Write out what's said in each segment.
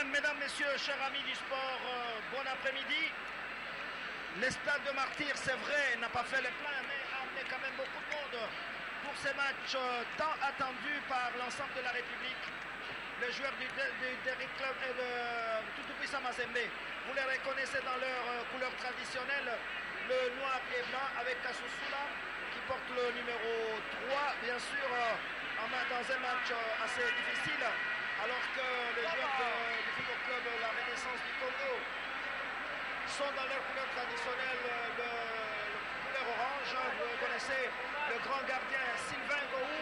Bien, mesdames, messieurs, chers amis du sport, bon après-midi. Le stade de Martyrs, c'est vrai, n'a pas fait le plein, mais a amené quand même beaucoup de monde pour ces matchs tant attendus par l'ensemble de la République. Les joueurs du Derrick Club et de Tutupuisa Mazembe, vous les reconnaissez dans leur couleur traditionnelle, le noir et blanc avec Kasusula qui porte le numéro 3, bien sûr, dans un match assez difficile. Alors que les joueurs du football club La Renaissance du Congo sont dans leur couleur traditionnelle, le couleur orange. Vous connaissez le grand gardien Sylvain Gou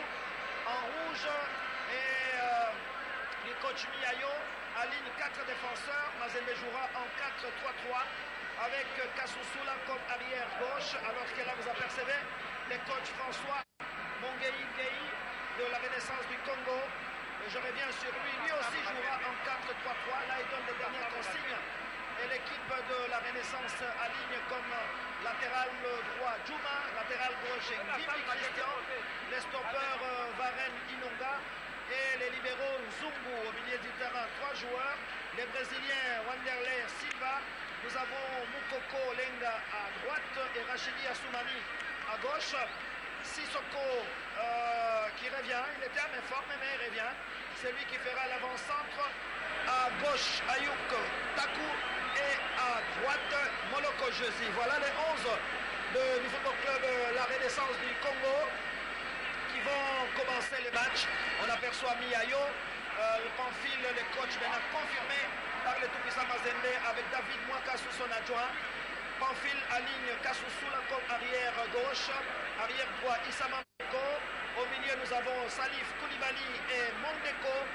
en rouge et le coach Miayo aligne 4 défenseurs. Mazembe jouera en 4-3-3 avec Kasusula comme arrière gauche. Alors que là, vous apercevez le coach François Mongei de La Renaissance du Congo. Je reviens sur lui. Lui aussi jouera en 4-3-3. Là, il donne les dernières consignes. Et l'équipe de La Renaissance aligne comme latéral droit Juma, latéral gauche Ngimbi Christian, les stoppeurs Varenne Inonga et les libéraux Zungu au milieu du terrain. 3 joueurs. Les Brésiliens Wanderlei Silva. Nous avons Mukoko Lenga à droite et Rachidi Assoumani à gauche. Sissoko qui revient, il était à main forme mais il revient. C'est lui qui fera l'avant-centre. À gauche, Ayuk Taku et à droite, Moloko Jezi. Voilà les 11 du football club La Renaissance du Congo qui vont commencer le match. On aperçoit Miayo, le Pamphile, le coach maintenant confirmé par le Tupuisa Mazembe avec David Mwaka sous son adjoint. Pamphile aligne Kasusula comme arrière gauche, arrière droit Issama Moko. Au milieu nous avons Salif Koulibaly et Mondeko.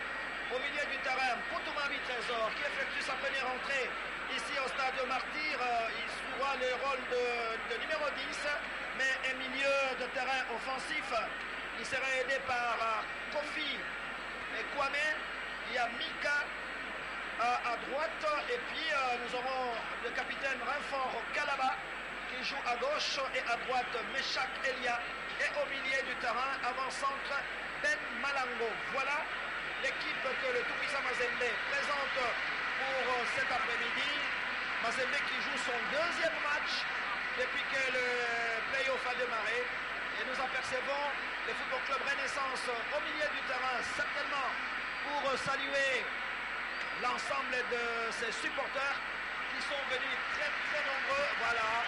Au milieu du terrain, Poutoumami Trésor qui effectue sa première entrée ici au stade de Martyrs. Il jouera le rôle de numéro 10, mais un milieu de terrain offensif. Il sera aidé par Kofi et Kwame. Il y a Mika à droite et puis nous aurons le capitaine Renfort Kalaba qui joue à gauche et à droite Meshak Elia et au milieu du terrain avant-centre Ben Malango. Voilà l'équipe que le Tupuisa Mazembe présente pour cet après-midi. Mazembe qui joue son deuxième match depuis que le play-off a démarré et nous apercevons le Football Club Renaissance au milieu du terrain certainement pour saluer l'ensemble de ces supporters qui sont venus très très nombreux. Voilà,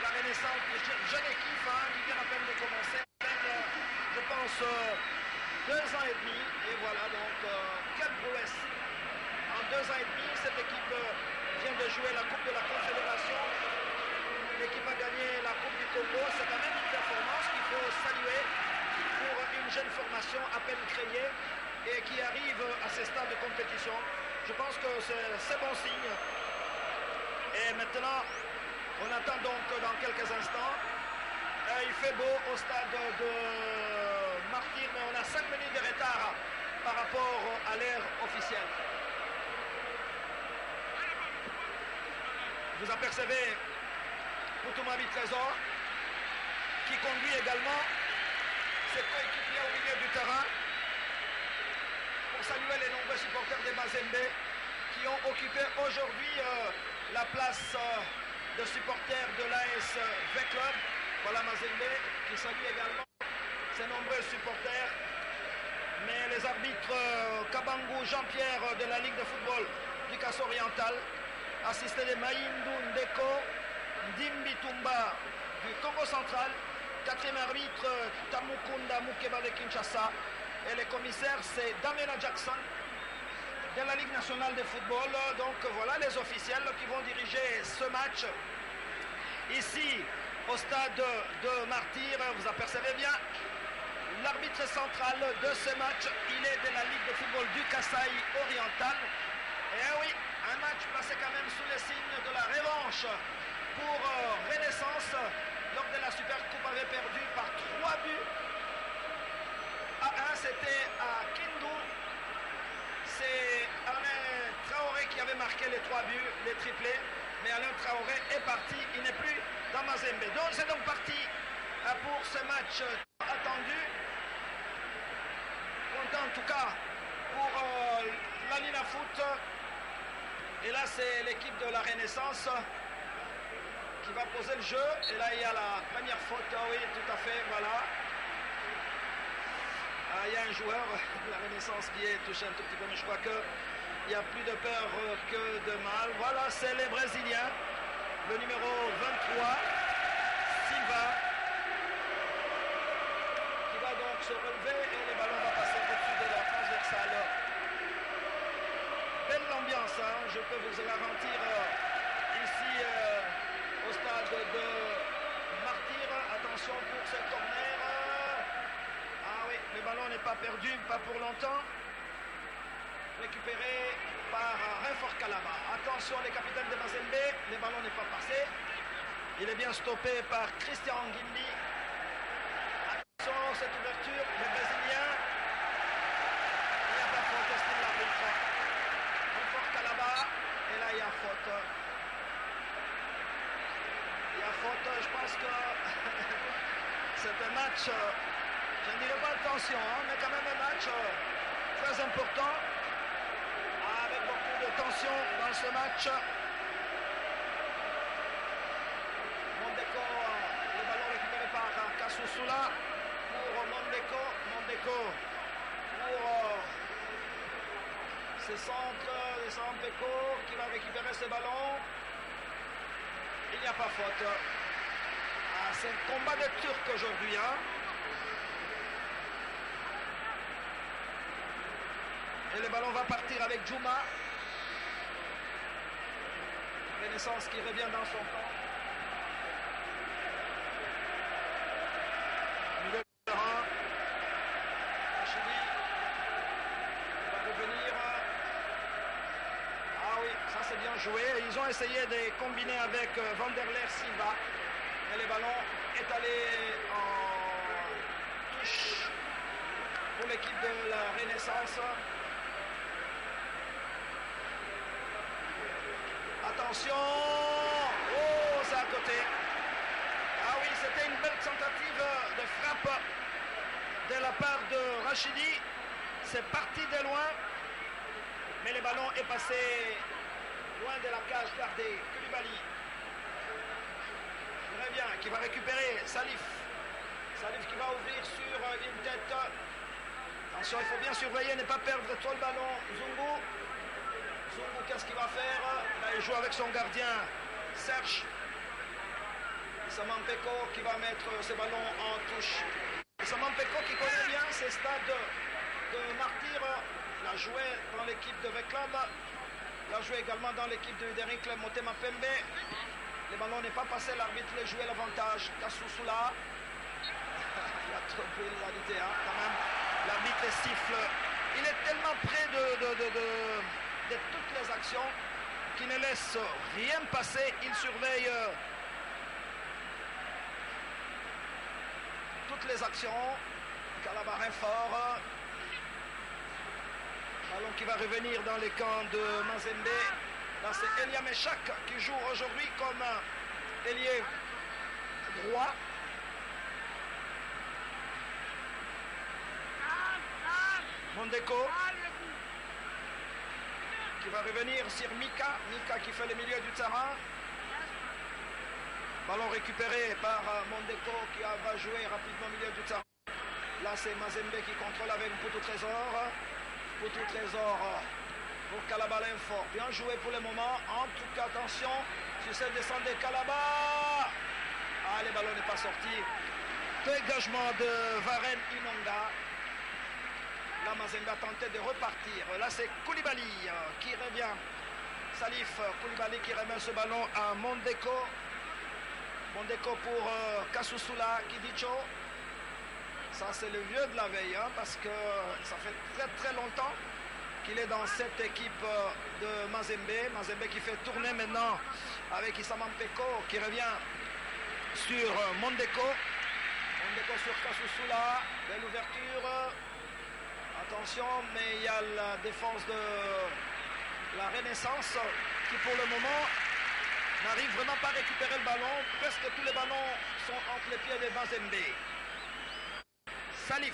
La Renaissance, jeune équipe qui vient à peine de commencer, je pense 2 ans et demi, et voilà donc quelle prouesse. En 2 ans et demi, cette équipe vient de jouer la Coupe de la Confédération. L'équipe a gagné la Coupe du Congo, c'est quand même une performance qu'il faut saluer pour une jeune formation à peine créée et qui arrive à ces stades de compétition. Je pense que c'est bon signe. Et maintenant, on attend donc dans quelques instants. Il fait beau au stade de Martyrs, mais on a 5 minutes de retard par rapport à l'heure officielle. Vous apercevez Poutoumami Trésor qui conduit également ses coéquipiers au milieu du terrain. Pour saluer les nombreux supporters des Mazembe qui ont occupé aujourd'hui la place de supporters de l'AS V-Club. Voilà Mazembe qui salue également ces nombreux supporters. Mais les arbitres Kabangou Jean-Pierre de la Ligue de football du Kasso Oriental, assisté de Maïndou Ndeko, Ndimbi Tumba du Congo Central, 4e arbitre Tamukunda Mukeba de Kinshasa. Et le commissaire, c'est Damena Jackson de la Ligue nationale de football. Donc voilà les officiels qui vont diriger ce match ici au stade de Martyrs. Vous apercevez bien l'arbitre central de ce match. Il est de la Ligue de football du Kasaï Oriental. Et oui, un match placé quand même sous les signes de la revanche pour Renaissance. Lors de la Super Coupe avait perdu par 3 buts à 1, c'était à Kindu. C'est Alain Traoré qui avait marqué les 3 buts, les triplés. Mais Alain Traoré est parti, il n'est plus dans Mazembe. Donc c'est donc parti pour ce match attendu. Content en tout cas pour la ligne à foot. Et là, c'est l'équipe de la Renaissance qui va poser le jeu. Et là, il y a la première faute. Oui, tout à fait, voilà. Ah, il y a un joueur de la Renaissance qui est touché un tout petit peu, mais je crois qu'il y a plus de peur que de mal. Voilà, c'est les Brésiliens. Le numéro 23, Silva, qui va donc se relever et le ballon va passer au-dessus de la transversale. Belle ambiance, hein, je peux vous garantir ici au stade de Martyr. Attention pour ce corner. Ah oui, le ballon n'est pas perdu, pas pour longtemps. Récupéré par Renfort Calaba. Attention, les capitaines de Mazembe, le ballon n'est pas passé. Il est bien stoppé par Christian Guindi. Attention, cette ouverture, le Brésilien. Il y a pas faute, estime l'arbitre. Renfort Calaba, et là il y a faute. Il y a faute, je pense que c'est un match, je ne dirais pas de tension, hein, mais quand même un match très important. Avec beaucoup de tension dans ce match. Mondeko, le ballon récupéré par Kasusula pour Mondeko. Mondeko pour ses centres, les Sampeko qui va récupérer ce ballon. Il n'y a pas faute. Ah, c'est un combat de Turcs aujourd'hui, hein. Et le ballon va partir avec Djouma. Renaissance qui revient dans son camp. Milieu de terrain. Rachidi va revenir. Ah oui, ça c'est bien joué. Ils ont essayé de combiner avec Vanderleer Silva. Mais le ballon est allé en touche pour l'équipe de la Renaissance. Attention! Oh, c'est à côté. Ah oui, c'était une belle tentative de frappe de la part de Rachidi. C'est parti de loin, mais le ballon est passé loin de la cage gardée. Koulibaly. Très bien, qui va récupérer Salif. Salif qui va ouvrir sur une tête. Attention, il faut bien surveiller, ne pas perdre trop le ballon. Zungu. Zungu, qu'est-ce qu'il va faire? Là, il joue avec son gardien, Serge. Samampeko qui va mettre ce ballon en touche. Samampeko qui connaît bien ces stades de Martyr. Il a joué dans l'équipe de Veclab. Il a joué également dans l'équipe de Uderin Club Motema Pembe. Le ballon n'est pas passé, l'arbitre a joué l'avantage. Kasusula. Il a trop de réalité, hein, quand même. L'arbitre siffle. Il est tellement près de toutes les actions qu'il ne laisse rien passer. Il surveille toutes les actions. Calabarin fort. Ballon qui va revenir dans les camps de Mazembe. Là, c'est Elia Meshak qui joue aujourd'hui comme ailier droit. Mondeko qui va revenir sur Mika. Mika qui fait le milieu du terrain. Ballon récupéré par Mondeko qui va jouer rapidement au milieu du terrain. Là, c'est Mazembe qui contrôle avec Poutou Trésor. Poutou Trésor pour Calabalin fort. Bien joué pour le moment. En tout cas, attention sur cette descente de Calaba. Ah, le ballon n'est pas sorti. Dégagement de Varenne Inonga. Là, Mazembe a tenté de repartir. Là, c'est Koulibaly qui revient. Salif Koulibaly qui remet ce ballon à Mondeko. Mondeko pour Kasusula Kidicho. Ça, c'est le vieux de la veille, hein, parce que ça fait très très longtemps qu'il est dans cette équipe de Mazembe. Mazembe qui fait tourner maintenant avec Isamampeko qui revient sur Mondeko. Mondeko sur Kasusula. Belle ouverture. Attention, mais il y a la défense de la Renaissance qui pour le moment n'arrive vraiment pas à récupérer le ballon. Presque tous les ballons sont entre les pieds de Mazembe. Salif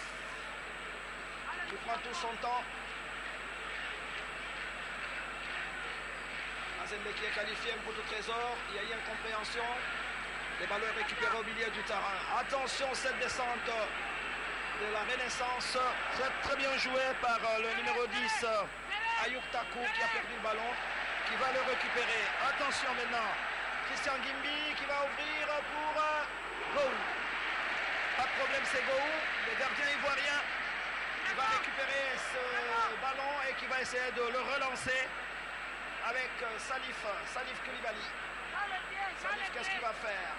qui prend tout son temps. Mazembe qui est qualifié, un poteau trésor. Il y a eu incompréhension. Les ballons récupérés au milieu du terrain. Attention, cette descente de la Renaissance. C'est très bien joué par le numéro 10, Ayouk Takou, qui a perdu le ballon, qui va le récupérer. Attention maintenant, Christian Gimbi qui va ouvrir pour Gou. Pas de problème, c'est Gou, le gardien ivoirien, qui va récupérer ce ballon et qui va essayer de le relancer avec Salif Koulibaly. Salif, qu'est-ce qu'il va faire?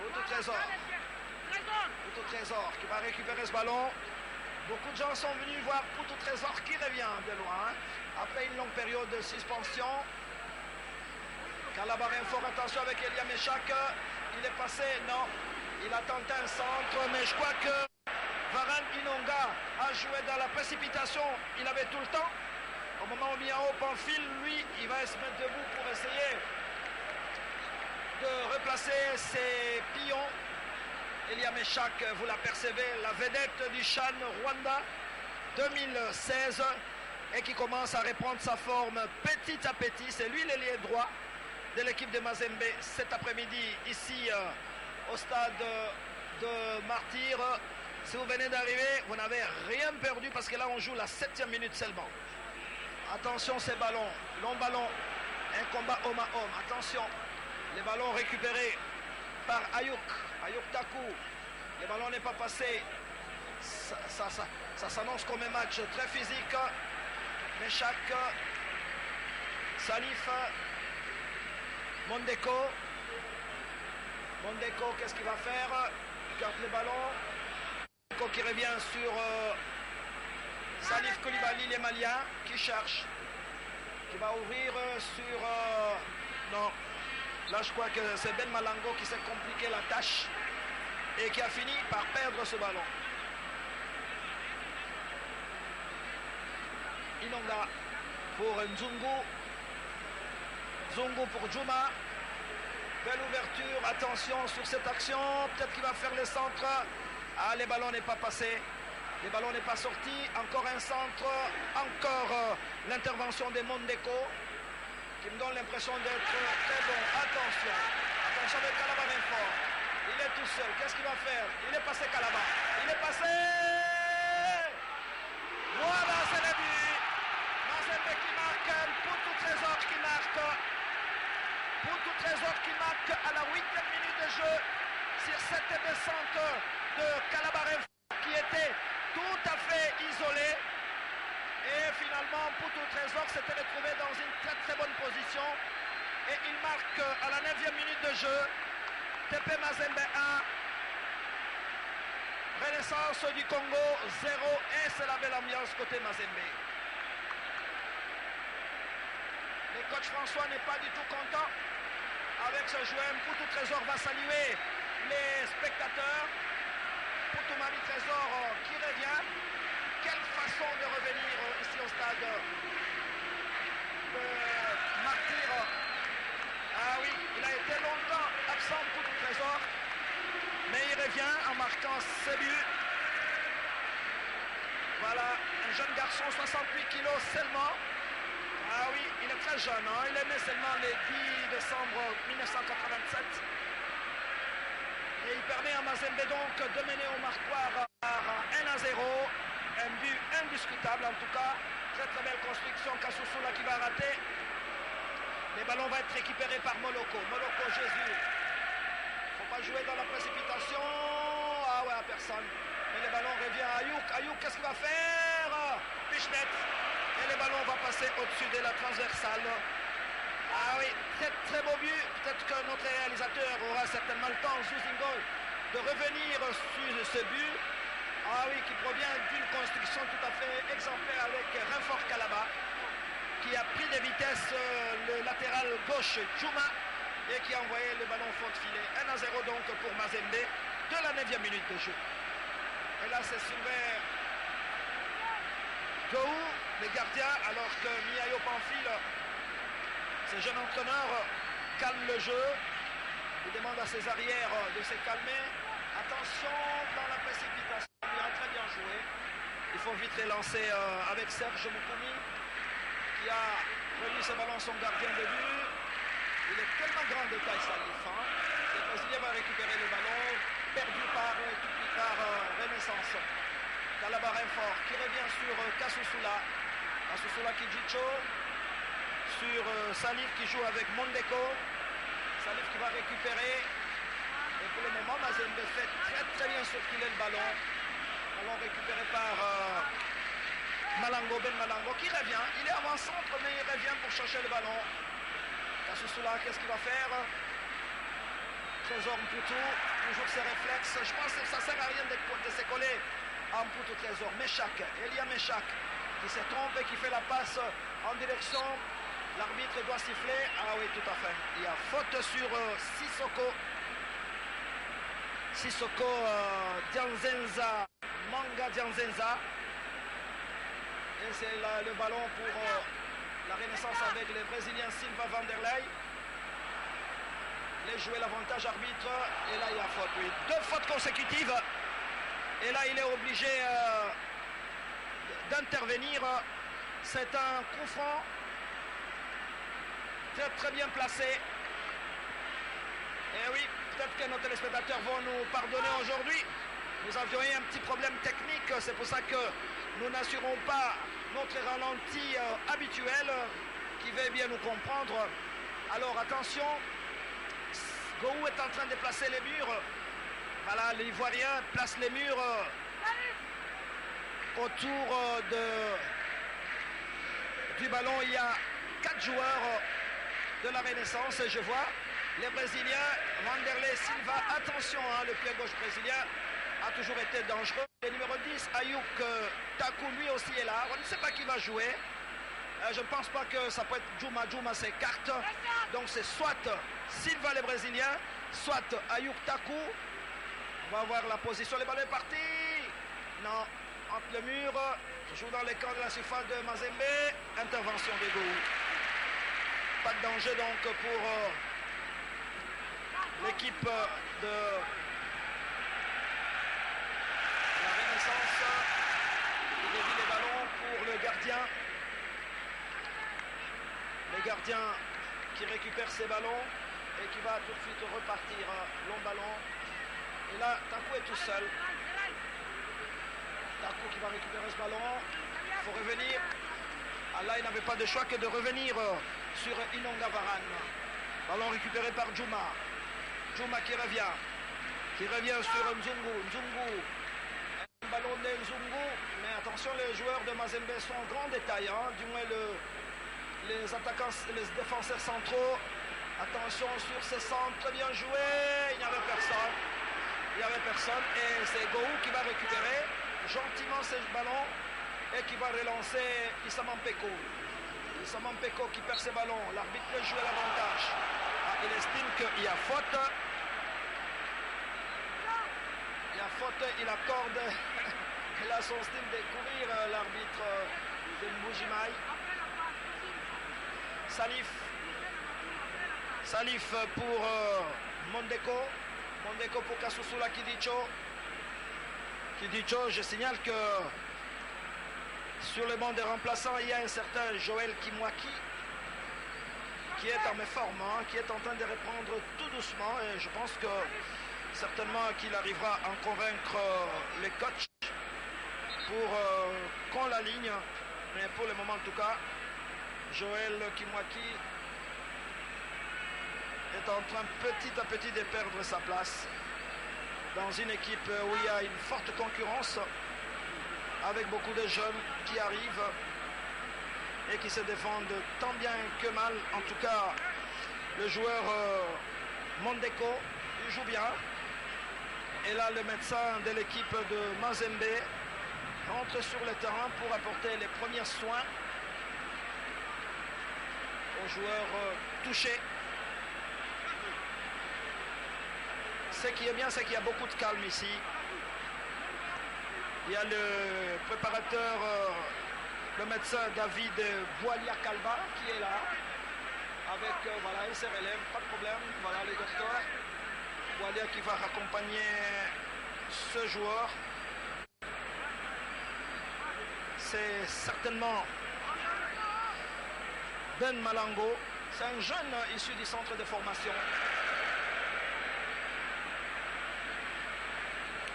Poutou Trésor qui va récupérer ce ballon. Beaucoup de gens sont venus voir Poutou Trésor qui revient de loin après une longue période de suspension. Calabarin fort, attention avec Elia Meshak. Il est passé, non, il a tenté un centre, mais je crois que Varane Inonga a joué dans la précipitation. Il avait tout le temps. Au moment où Miao Pamphile, lui, il va se mettre debout pour essayer de replacer ses pions. Elia Meshak, vous l'apercevez, la vedette du Chan Rwanda 2016 et qui commence à reprendre sa forme petit à petit. C'est lui l'ailier droit de l'équipe de Mazembe cet après-midi ici au stade de Martyr. Si vous venez d'arriver, vous n'avez rien perdu parce que là on joue la 7e minute seulement. Attention ces ballons, long ballon, un combat homme à homme. Attention, les ballons récupérés par Ayouk Takou. Le ballon n'est pas passé. Ça s'annonce comme un match très physique. Meshak, Salif, Mondeko, qu'est-ce qu'il va faire? Il garde le ballon. Mondeko qui revient sur Salif Koulibaly, les Maliens, qui cherche, qui va ouvrir sur... non, là je crois que c'est Ben Malango qui s'est compliqué la tâche et qui a fini par perdre ce ballon. Inonga pour Nzungu. Nzungu pour Djouma. Belle ouverture, attention sur cette action. Peut-être qu'il va faire le centre. Ah, le ballon n'est pas passé. Le ballon n'est pas sorti. Encore un centre. Encore l'intervention de Mondeko, qui me donne l'impression d'être très bon. Attention. Attention avec Calabarin fort. Il est tout seul. Qu'est-ce qu'il va faire? Il est passé Calaba. Il est passé. Voilà, c'est le but. Mazembe qui marque. Poutou Trésor qui marque. Poutou Trésor qui marque à la 8e minute de jeu sur cette descente de Calabarin qui était tout à fait isolé. Et finalement, Poutou Trésor s'était retrouvé dans une très très bonne position. Et il marque à la 9e minute de jeu. TP Mazembe 1. Renaissance du Congo 0. Et c'est la belle ambiance côté Mazembe. Le coach François n'est pas du tout content avec ce joueur. Poutou Trésor va saluer les spectateurs. Poutou Mami Trésor qui revient. Quelle façon de revenir ici au stade de Martyr. Ah oui, il a été longtemps absent Poutou Trésor, mais il revient en marquant ses buts. Voilà, un jeune garçon, 68 kilos seulement. Ah oui, il est très jeune, hein? Il est né seulement le 10 décembre 1987. Et il permet à Mazembe donc de mener au marquoir par 1-0. Un but indiscutable en tout cas. Très très belle construction. Kassoussoula qui va rater. Les ballons vont être récupérés par Moloko. Moloko, Jésus. Faut pas jouer dans la précipitation. Ah ouais, à personne. Mais le ballon revient à Ayouk. Ayouk, qu'est-ce qu'il va faire? Pichnet. Et le ballon va passer au-dessus de la transversale. Ah oui, très très beau but. Peut-être que notre réalisateur aura certainement le temps, Zouzingol, de revenir sur ce but. Ah oui, qui provient d'une construction tout à fait exemplaire avec Renfort Calaba, qui a pris de vitesse le latéral gauche Djouma et qui a envoyé le ballon au fond de filet. 1-0 donc pour Mazembe de la 9e minute de jeu. Et là c'est Sylvain Gou, le gardien, alors que Miayo Pamphile, ce jeune entraîneur, calme le jeu. Il demande à ses arrières de se calmer. Attention dans la précipitation. Il a très bien joué. Il faut vite relancer avec Serge Moukoumi qui a Prévu ce ballon, son gardien de but. Il est tellement grand de taille, Salif. Hein. Le Brésilien va récupérer le ballon, perdu par Renaissance. Calabarin fort, qui revient sur Kasusula. Kasusula Kijicho. Sur Salif qui joue avec Mondeko. Salif qui va récupérer. Et pour le moment, Mazembe fait très bien circuler le ballon. Ballon récupéré par Malango, Ben Malango qui revient. Il est avant-centre, mais il revient pour chercher le ballon. Kasusula, qu'est-ce qu'il va faire? Trésor Mputu, toujours ses réflexes. Je pense que ça ne sert à rien de se coller à Mputu Trésor. Meshak, Elia Meshak, qui se trompe et qui fait la passe en direction. L'arbitre doit siffler. Ah oui, tout à fait. Il y a faute sur Sissoko. Sissoko Dianzenza, Manga Dianzenza. Et c'est le ballon pour la Renaissance avec les Brésiliens Silva Vanderlei. Les jouer l'avantage arbitre. Et là, il y a faute. Oui. 2 fautes consécutives. Et là, il est obligé d'intervenir. C'est un coup franc. Très bien placé. Et oui, peut-être que nos téléspectateurs vont nous pardonner aujourd'hui. Nous avions eu un petit problème technique. C'est pour ça que nous n'assurons pas notre ralenti habituel qui veut bien nous comprendre. Alors attention, Gou est en train de placer les murs. Voilà, l'Ivoirien place les murs autour du ballon. Il y a 4 joueurs de la Renaissance. Je vois les Brésiliens, Vanderlei, Silva. Attention, hein, le pied gauche brésilien a toujours été dangereux. Le numéro 10, Ayuk Taku, lui aussi est là. On ne sait pas qui va jouer. Je ne pense pas que ça peut être Djouma. Djouma s'écarte. Donc c'est soit Silva, les Brésiliens, soit Ayuk Taku. On va voir la position. Le ballon est parti. Non, entre le mur. Joue dans les camps de la surface de Mazembe. Intervention de Gou. Pas de danger donc pour l'équipe de la Renaissance. Il dévie les ballons pour le gardien. Le gardien qui récupère ses ballons et qui va tout de suite repartir. Long ballon. Et là, Taku est tout seul. Taku qui va récupérer ce ballon. Il faut revenir. Ah là, il n'avait pas de choix que de revenir sur Inonga Varane. Ballon récupéré par Djouma. Djouma qui revient sur Nzungu. Nzungu. Un ballon de Nzungu. Mais attention, les joueurs de Mazembe sont en grand détail. Hein, du moins les attaquants, les défenseurs centraux. Attention sur ces centres, bien joué. Il n'y avait personne. Et c'est Gou qui va récupérer gentiment ce ballon et qui va relancer Issama Mpeko. Issama Mpeko qui perd ses ballons. L'arbitre peut jouer l'avantage. Il estime qu'il y a faute. Il accorde. Il a son style de courir, l'arbitre de Mbujimai. Salif pour Mondeko. Mondeko pour Kasusula Kidicho. Kidicho, je signale que sur le banc des remplaçants, il y a un certain Joël Kimwaki qui est en méforme, hein, qui est en train de reprendre tout doucement. Et je pense que certainement qu'il arrivera à en convaincre les coachs pour qu'on l'aligne. Mais pour le moment en tout cas, Joël Kimwaki est en train petit à petit de perdre sa place dans une équipe où il y a une forte concurrence avec beaucoup de jeunes qui arrivent et qui se défendent tant bien que mal. En tout cas, le joueur Mondeko, il joue bien. Et là, le médecin de l'équipe de Mazembe rentre sur le terrain pour apporter les premiers soins aux joueurs touchés. Ce qui est bien, c'est qu'il y a beaucoup de calme ici. Il y a le préparateur, le médecin David Boilia Calba qui est là. Avec, voilà, il se relève, pas de problème. Voilà, les docteurs. Boilia qui va accompagner ce joueur. C'est certainement Ben Malango. C'est un jeune issu du centre de formation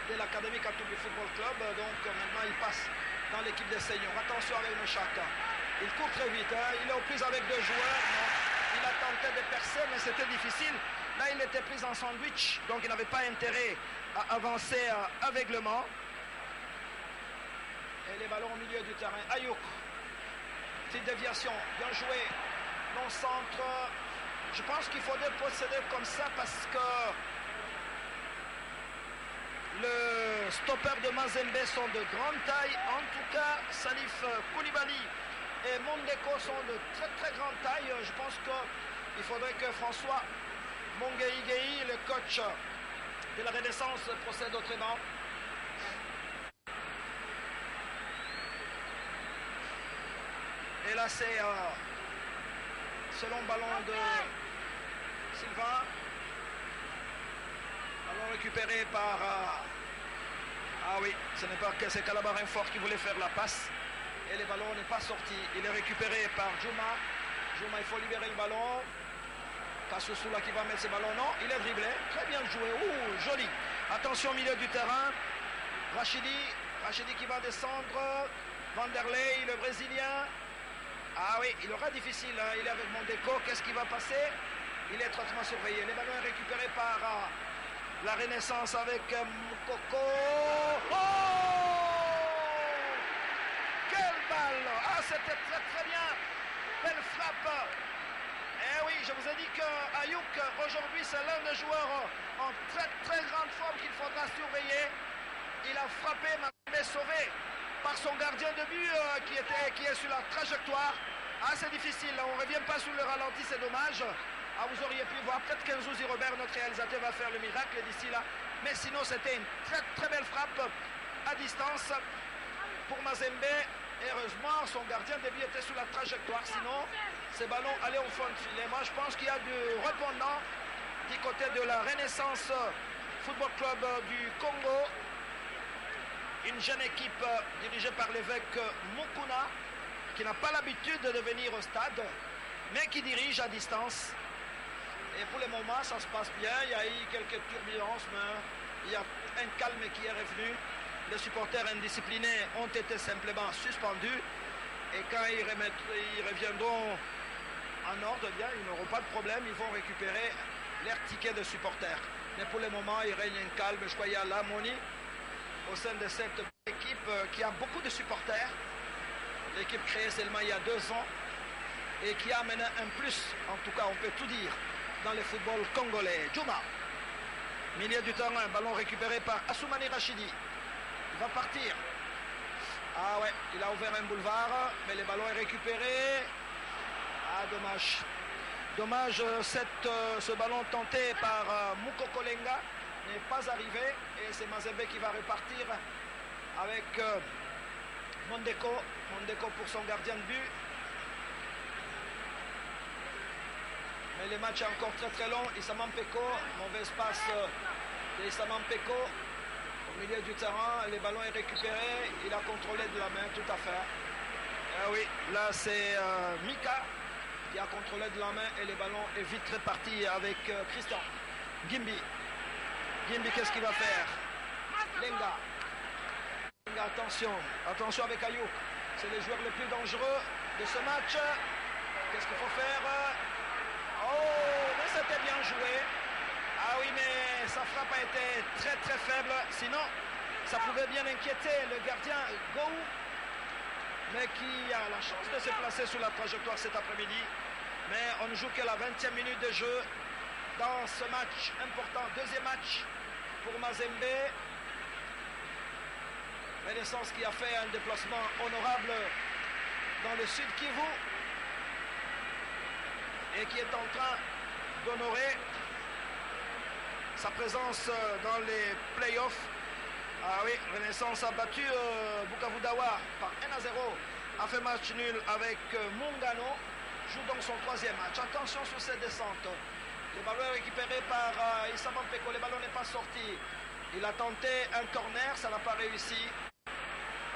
de l'Académie Katumbi Football Club. Donc maintenant il passe dans l'équipe des seniors. Attention avec Meshaka. Il court très vite. Il est aux prises avec deux joueurs. Il a tenté de percer, mais c'était difficile. Là, il était pris en sandwich. Donc il n'avait pas intérêt à avancer aveuglement. Et les ballons au milieu du terrain. Ayouk. Petite déviation. Bien joué. Non centre. Je pense qu'il faudrait procéder comme ça parce que le stopper de Mazembe sont de grande taille. En tout cas, Salif Koulibaly et Mondeko sont de très très grande taille. Je pense qu'il faudrait que François Mongueïgueï, le coach de la Renaissance, procède autrement. Et là c'est selon ballon de Sylvain. Ballon récupéré par... ah oui, ce n'est pas que c'est Calabarin fort qui voulait faire la passe. Et le ballon n'est pas sorti. Il est récupéré par Juma. Juma, il faut libérer le ballon. Kassoussoula qui va mettre ce ballon. Non, il est dribblé. Très bien joué. Ouh, joli. Attention au milieu du terrain. Rachidi qui va descendre. Vanderlei, le Brésilien. Ah oui, il aura difficile. Hein. Il est avec Mondeko. Qu'est-ce qui va passer? Il est étroitement surveillé. Le ballon est récupéré par la Renaissance avec Moukoko. Oh! Quelle balle! Ah, c'était très très bien. Belle frappe. Eh oui, je vous ai dit que Ayouk, aujourd'hui, c'est l'un des joueurs en très très grande forme qu'il faudra surveiller. Il a frappé, mais sauvé par son gardien de but qui est sur la trajectoire. Ah, c'est difficile, on ne revient pas sur le ralenti, c'est dommage. Ah, vous auriez pu voir, peut-être qu'Enzouzi Robert, notre réalisateur, va faire le miracle d'ici là. Mais sinon, c'était une très très belle frappe à distance pour Mazembe. Heureusement, son gardien de but était sur la trajectoire. Sinon, ces ballons allaient au fond de filet. Moi, je pense qu'il y a du répondant du côté de la Renaissance Football Club du Congo. Une jeune équipe dirigée par l'évêque Mukuna, qui n'a pas l'habitude de venir au stade, mais qui dirige à distance. Et pour le moment, ça se passe bien. Il y a eu quelques turbulences, mais il y a un calme qui est revenu. Les supporters indisciplinés ont été simplement suspendus. Et quand ils reviendront en ordre, bien, ils n'auront pas de problème. Ils vont récupérer leurs tickets de supporters. Mais pour le moment, il règne un calme. Je crois qu'il y a l'harmonie au sein de cette équipe qui a beaucoup de supporters. L'équipe créée seulement il y a 2 ans et qui a amené un plus, en tout cas on peut tout dire, dans le football congolais. Juma, milieu du terrain, ballon récupéré par Assoumani Rachidi. Il va partir. Ah ouais, il a ouvert un boulevard, mais le ballon est récupéré. Ah, dommage. Dommage, ce ballon tenté par Moukoko Lenga n'est pas arrivé. Et c'est Mazembe qui va repartir avec Mondeko. Mondeko pour son gardien de but. Mais le match est encore très très long. Issaman Peko, mauvaise passe de Issaman Peko au milieu du terrain. Le ballon est récupéré. Il a contrôlé de la main, tout à fait. Ah oui, là c'est Mika qui a contrôlé de la main et le ballon est vite réparti avec Christian. Gimbi. Gimbi, qu'est-ce qu'il va faire? Lenga. Lenga, attention. Attention avec Ayouk. C'est le joueur le plus dangereux de ce match. Qu'est-ce qu'il faut faire? Oh, mais c'était bien joué. Ah oui, mais sa frappe a été très très faible. Sinon, ça pouvait bien inquiéter le gardien Gou, mais qui a la chance de se placer sur la trajectoire cet après-midi. Mais on ne joue que la 20e minute de jeu dans ce match important. Deuxième match pour Mazembe. Renaissance qui a fait un déplacement honorable dans le sud Kivu et qui est en train d'honorer sa présence dans les playoffs. Ah oui, Renaissance a battu Bukavu Dawa par 1-0, a fait match nul avec Mungano, joue donc son 3e match. Attention sur cette descente. Le ballon est récupéré par Issaman Peko, le ballon n'est pas sorti. Il a tenté un corner, ça n'a pas réussi.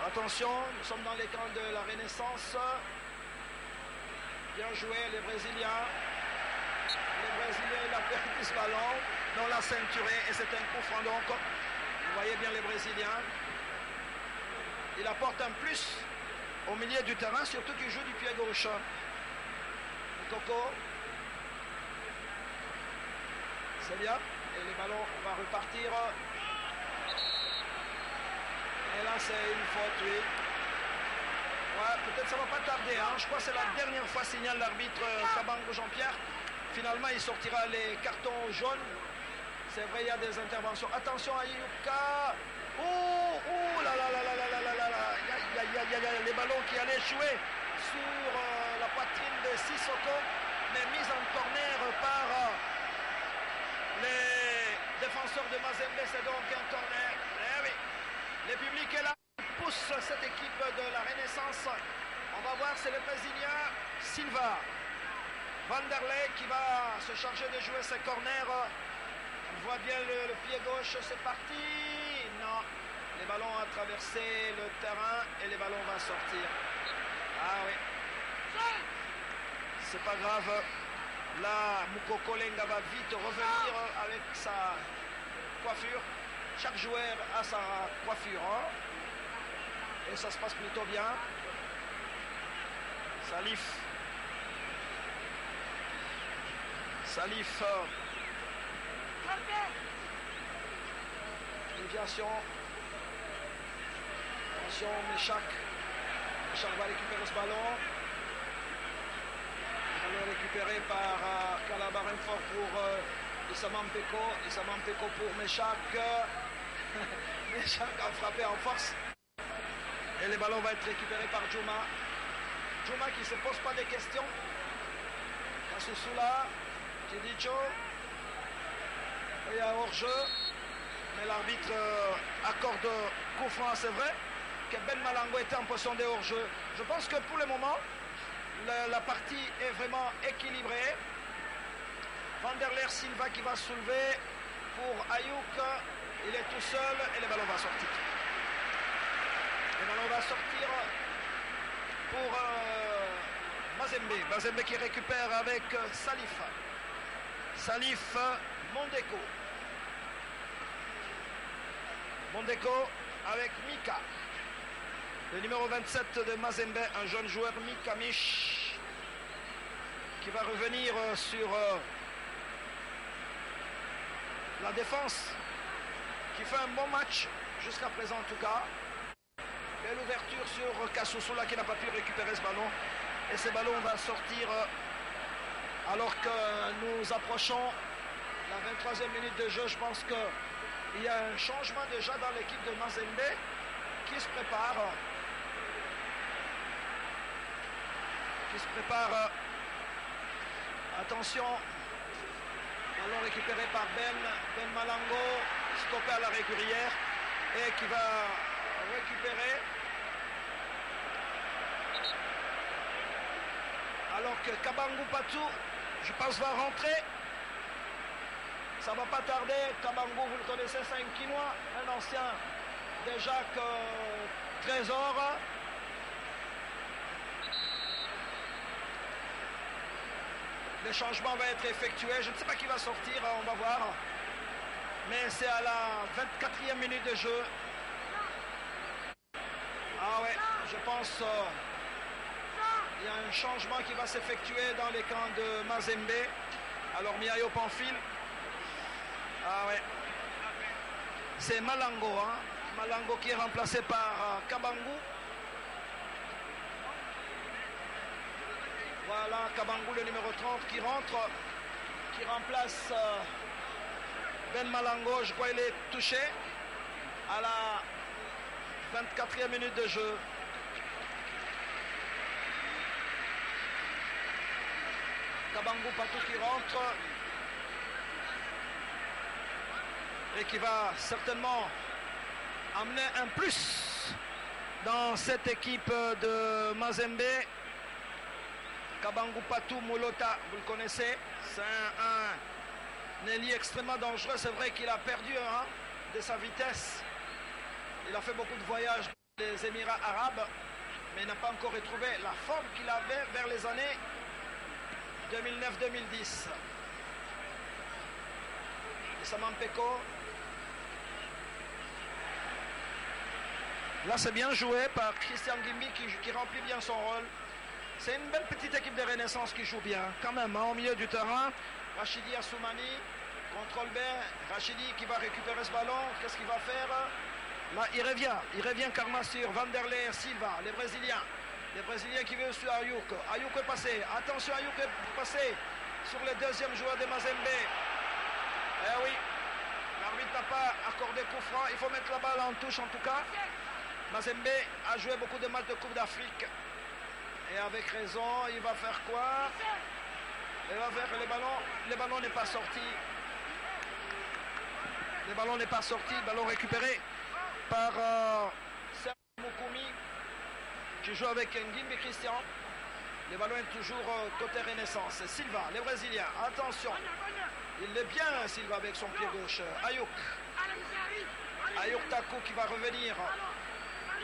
Attention, nous sommes dans les camps de la Renaissance. Bien joué, les Brésiliens. Les Brésiliens, il a perdu ce ballon dans la ceinturée et c'est un coup franc donc. Vous voyez bien les Brésiliens. Il apporte un plus au milieu du terrain, surtout qu'il joue du pied gauche. Coco. C'est bien. Et le ballon va repartir. Et là, c'est une faute, oui. Ouais, peut-être ça va pas tarder. Hein. Je crois que c'est la dernière fois, signale l'arbitre Kabango Jean-Pierre. Finalement, il sortira les cartons jaunes. C'est vrai, il y a des interventions. Attention à Yuka. Oh, oh là là là là là là là là là. Il y a les ballons qui allaient jouer sur la poitrine de Sissoko, mais mise en corner par les défenseurs de Mazembe. C'est donc un corner. Eh oui, le public est là, pousse cette équipe de la Renaissance. On va voir, c'est le Brésilien Silva Vanderlei qui va se charger de jouer ses corners. On voit bien le pied gauche, c'est parti. Non, les ballons ont traversé le terrain et les ballons vont sortir. Ah oui, c'est pas grave. Là, Moukoko Lenga va vite revenir avec sa coiffure. Chaque joueur a sa coiffure. Hein? Et ça se passe plutôt bien. Salif. Déviation. Attention, Meshak. Meshak va récupérer ce ballon. Ballon récupéré par Calabarin fort pour Issama Mpeko. Issama Mpeko pour Meshak. Meshak a frappé en force. Et le ballon va être récupéré par Djouma. Djouma qui ne se pose pas de questions. Kasusula. Tidicho. Il y a hors-jeu. Mais l'arbitre accorde coup franc, c'est vrai que Ben Malango était en position de hors-jeu. Je pense que pour le moment, la partie est vraiment équilibrée. Vanderlei Silva qui va soulever pour Ayouk. Il est tout seul et le ballon va sortir. Le ballon va sortir pour Mazembe. Mazembe qui récupère avec Salif. Salif Mondeko. Mondeko avec Mika. Le numéro 27 de Mazembe, un jeune joueur Mika Mich, qui va revenir sur la défense, qui fait un bon match jusqu'à présent en tout cas. Belle ouverture sur Kasusula qui n'a pas pu récupérer ce ballon. Et ce ballon va sortir alors que nous approchons la 23e minute de jeu. Je pense qu'il y a un changement déjà dans l'équipe de Mazembe qui se prépare. Attention. Ballon récupéré par Ben Malango, stoppé à la régulière et qui va récupérer. Alors que Kabangu Patou, je pense, va rentrer. Ça va pas tarder. Kabangu, vous le connaissez, c'est un Quinois, un ancien de Jacques Trésor. Le changement va être effectué. Je ne sais pas qui va sortir, on va voir. Mais c'est à la 24e minute de jeu. Ah ouais, je pense il y a un changement qui va s'effectuer dans les camps de Mazembe. Alors Miayo Pamphile. Ah ouais. C'est Malango, hein. Malango qui est remplacé par Kabangu. Voilà, Kabangu, le numéro 30, qui rentre, qui remplace Ben Malango. Je crois qu'il est touché à la 24e minute de jeu. Kabangu Patou qui rentre et qui va certainement amener un plus dans cette équipe de Mazembe. Kabangu Patou Molota, vous le connaissez, c'est un ailier extrêmement dangereux. C'est vrai qu'il a perdu de sa vitesse. Il a fait beaucoup de voyages dans les Émirats arabes, mais il n'a pas encore retrouvé la forme qu'il avait vers les années 2009-2010. Issama Mpeko. Là, c'est bien joué par Christian Ngimbi qui remplit bien son rôle. C'est une belle petite équipe de Renaissance qui joue bien. Quand même, hein, au milieu du terrain, Rachidi Assoumani, contrôle bien. Rachidi qui va récupérer ce ballon. Qu'est-ce qu'il va faire? Là, il revient karma sur Vanderlei Silva, les Brésiliens. Les Brésiliens qui veulent sur Ayouk. Ayouk est passé. Attention, Ayouk est passé sur le deuxième joueur de Mazembe. Eh oui, l'arbitre n'a pas accordé coup franc. Il faut mettre la balle en touche en tout cas. Mazembe a joué beaucoup de matchs de Coupe d'Afrique. Et avec raison, il va faire quoi? Il va faire le ballon n'est pas sorti. Le ballon n'est pas sorti. Ballon récupéré par Serge Moukoumi qui joue avec Ngimbi Christian. Le ballon est toujours côté Renaissance. Silva, les Brésiliens, attention. Il est bien Silva avec son pied gauche. Ayouk. Ayouk Takou qui va revenir.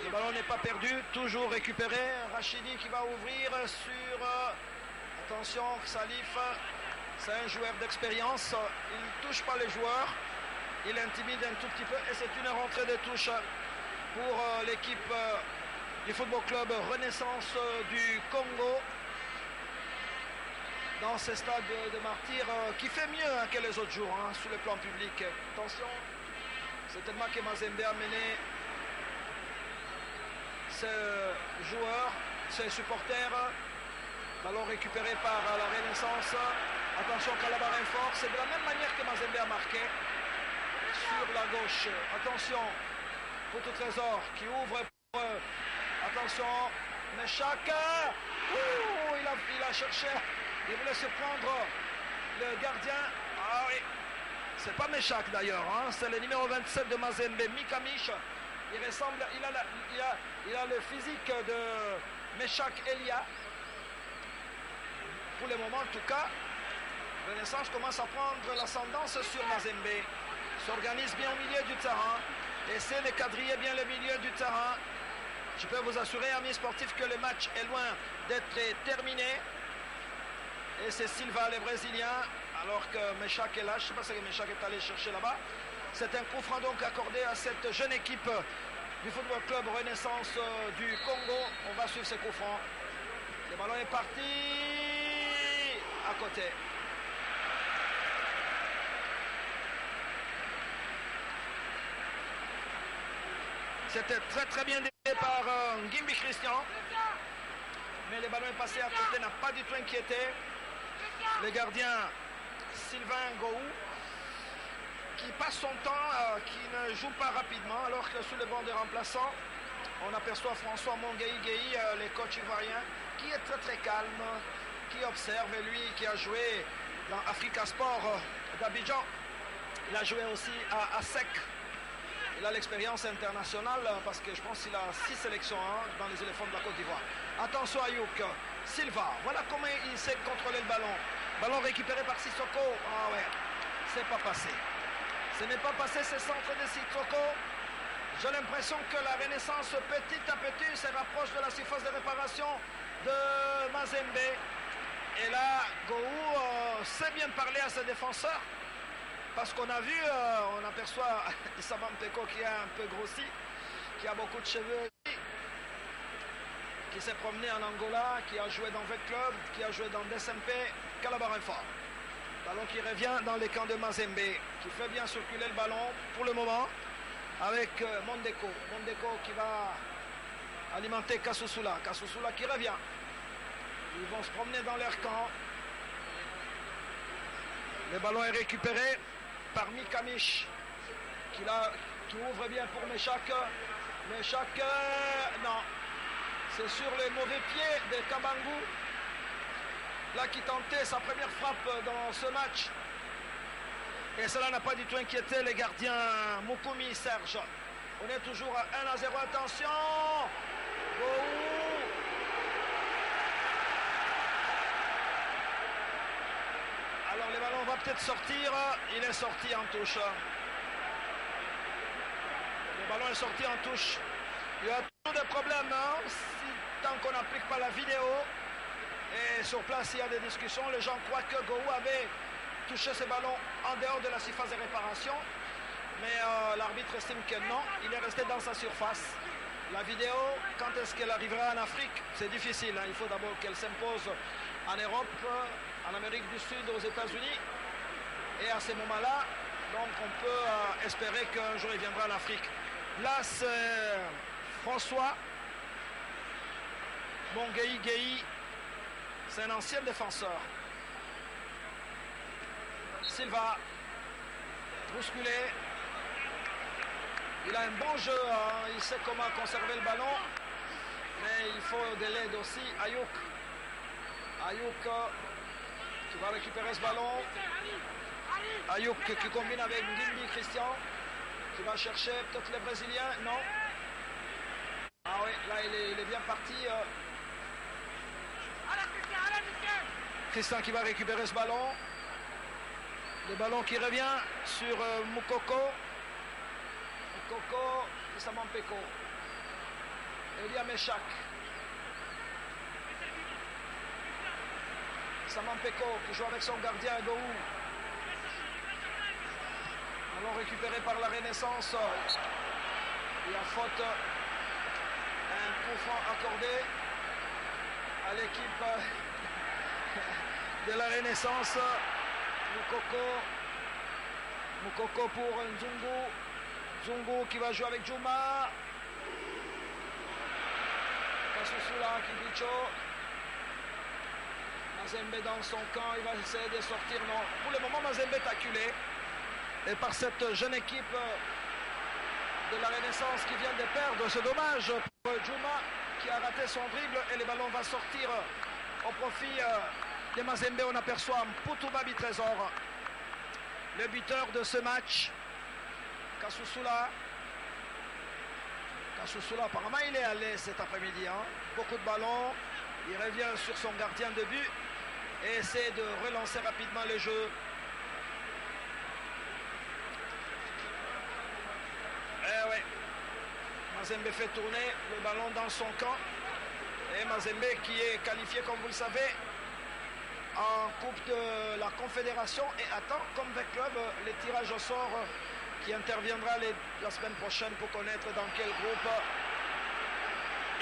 Le ballon n'est pas perdu, toujours récupéré. Rachidi qui va ouvrir sur... attention, Salif, c'est un joueur d'expérience. Il ne touche pas les joueurs. Il intimide un tout petit peu. Et c'est une rentrée de touche pour l'équipe du Football Club Renaissance du Congo. Dans ce stade de Martyrs qui fait mieux que les autres jours sur le plan public. Attention, c'est tellement que Mazembe a mené ces joueurs, ces supporters. Ballon récupéré par la Renaissance. Attention, Calabarin fort. C'est de la même manière que Mazembe a marqué. Sur la gauche. Attention, Poto Trésor qui ouvre pour eux. Attention, Meshak. Il a cherché. Il voulait surprendre le gardien. Ah oui. C'est pas Meshak d'ailleurs. C'est le numéro 27 de Mazembe, Mikamish. Il ressemble, il a le physique de Meshak Elia. Pour le moment, en tout cas, Renaissance commence à prendre l'ascendance sur Mazembe. S'organise bien au milieu du terrain. Essaie de quadriller bien le milieu du terrain. Je peux vous assurer, amis sportifs, que le match est loin d'être terminé. Et c'est Silva, les Brésiliens, alors que Meshak est là. Je ne sais pas ce que Meshak est allé chercher là-bas. C'est un coup franc donc accordé à cette jeune équipe du Football Club Renaissance du Congo. On va suivre ce coup franc. Le ballon est parti à côté. C'était très bien décidé par Ngimbi Christian. Mais le ballon est passé à côté, n'a pas du tout inquiété. Le gardien Sylvain Gou qui passe son temps, qui ne joue pas rapidement, alors que sur le banc des remplaçants, on aperçoit François Mongueï, le coach ivoirien, qui est très calme, qui observe, et lui qui a joué dans Africa Sport d'Abidjan. Il a joué aussi à SEC. Il a l'expérience internationale parce que je pense qu'il a 6 sélections dans les éléphants de la Côte d'Ivoire. Attention à Ayouk. Silva, voilà comment il sait contrôler le ballon. Ballon récupéré par Sissoko. Ah ouais, c'est pas passé. Ce n'est pas passé ce centre de Sissoko. J'ai l'impression que la Renaissance petit à petit se rapproche de la surface de réparation de Mazembe. Et là, Gou sait bien parler à ses défenseurs. Parce qu'on a vu, on aperçoit Issama Mpeko qui a un peu grossi, qui a beaucoup de cheveux, qui s'est promené en Angola, qui a joué dans Vet Club, qui a joué dans DSMP, Calabarin fort. Ballon qui revient dans les camps de Mazembe, qui fait bien circuler le ballon pour le moment avec Mondeko. Mondeko qui va alimenter Kasusula. Kasusula qui revient. Ils vont se promener dans leur camp. Le ballon est récupéré par Mikamish qui ouvre bien pour Meshak. Meshak, non. C'est sur les mauvais pieds de Kabangou. Là qui tentait sa première frappe dans ce match. Et cela n'a pas du tout inquiété les gardiens Moukoumi Serge. On est toujours à 1-0. Attention. Alors le ballon va peut-être sortir. Il est sorti en touche. Le ballon est sorti en touche. Il y a toujours des problèmes tant qu'on n'applique pas la vidéo. Et sur place, il y a des discussions. Les gens croient que Gou avait touché ce ballon en dehors de la surface de réparation. Mais l'arbitre estime que non, il est resté dans sa surface. La vidéo, quand est-ce qu'elle arrivera en Afrique? C'est difficile, hein. Il faut d'abord qu'elle s'impose en Europe, en Amérique du Sud, aux États-Unis. Et à ce moment-là, donc on peut espérer qu'un jour il viendra en Afrique. Là, c'est François Bongueï, c'est un ancien défenseur. Silva, bousculé. Il a un bon jeu, hein. Il sait comment conserver le ballon. Mais il faut de l'aide aussi. Ayouk qui va récupérer ce ballon. Ayouk qui combine avec Ngimbi Christian. Qui va chercher peut-être les Brésiliens. Non. Ah oui, là il est bien parti. Christian qui va récupérer ce ballon. Le ballon qui revient sur Moukoko. Moukoko, Samampeko. Elia Meshak. Samampeko qui joue avec son gardien Gou. Ballon récupéré par la Renaissance. Il y a faute. Un coup franc accordé à l'équipe de la Renaissance. Moukoko pour Nzungu. Nzungu qui va jouer avec Juma. Kasusula Kibicho. Mazembe dans son camp, il va essayer de sortir. Non, pour le moment Mazembe est acculé. Et par cette jeune équipe de la Renaissance qui vient de perdre, c'est dommage pour Juma qui a raté son dribble et le ballon va sortir au profit de Mazembe. On aperçoit Mputu Babi Trésor, le buteur de ce match. Kasusula, apparemment il est allé cet après-midi, hein. Beaucoup de ballons, il revient sur son gardien de but et essaie de relancer rapidement le jeu. Eh ouais, Mazembe fait tourner le ballon dans son camp. Et Mazembe qui est qualifié, comme vous le savez, en Coupe de la Confédération et attend, comme avec club, les tirages au sort qui interviendra la semaine prochaine pour connaître dans quel groupe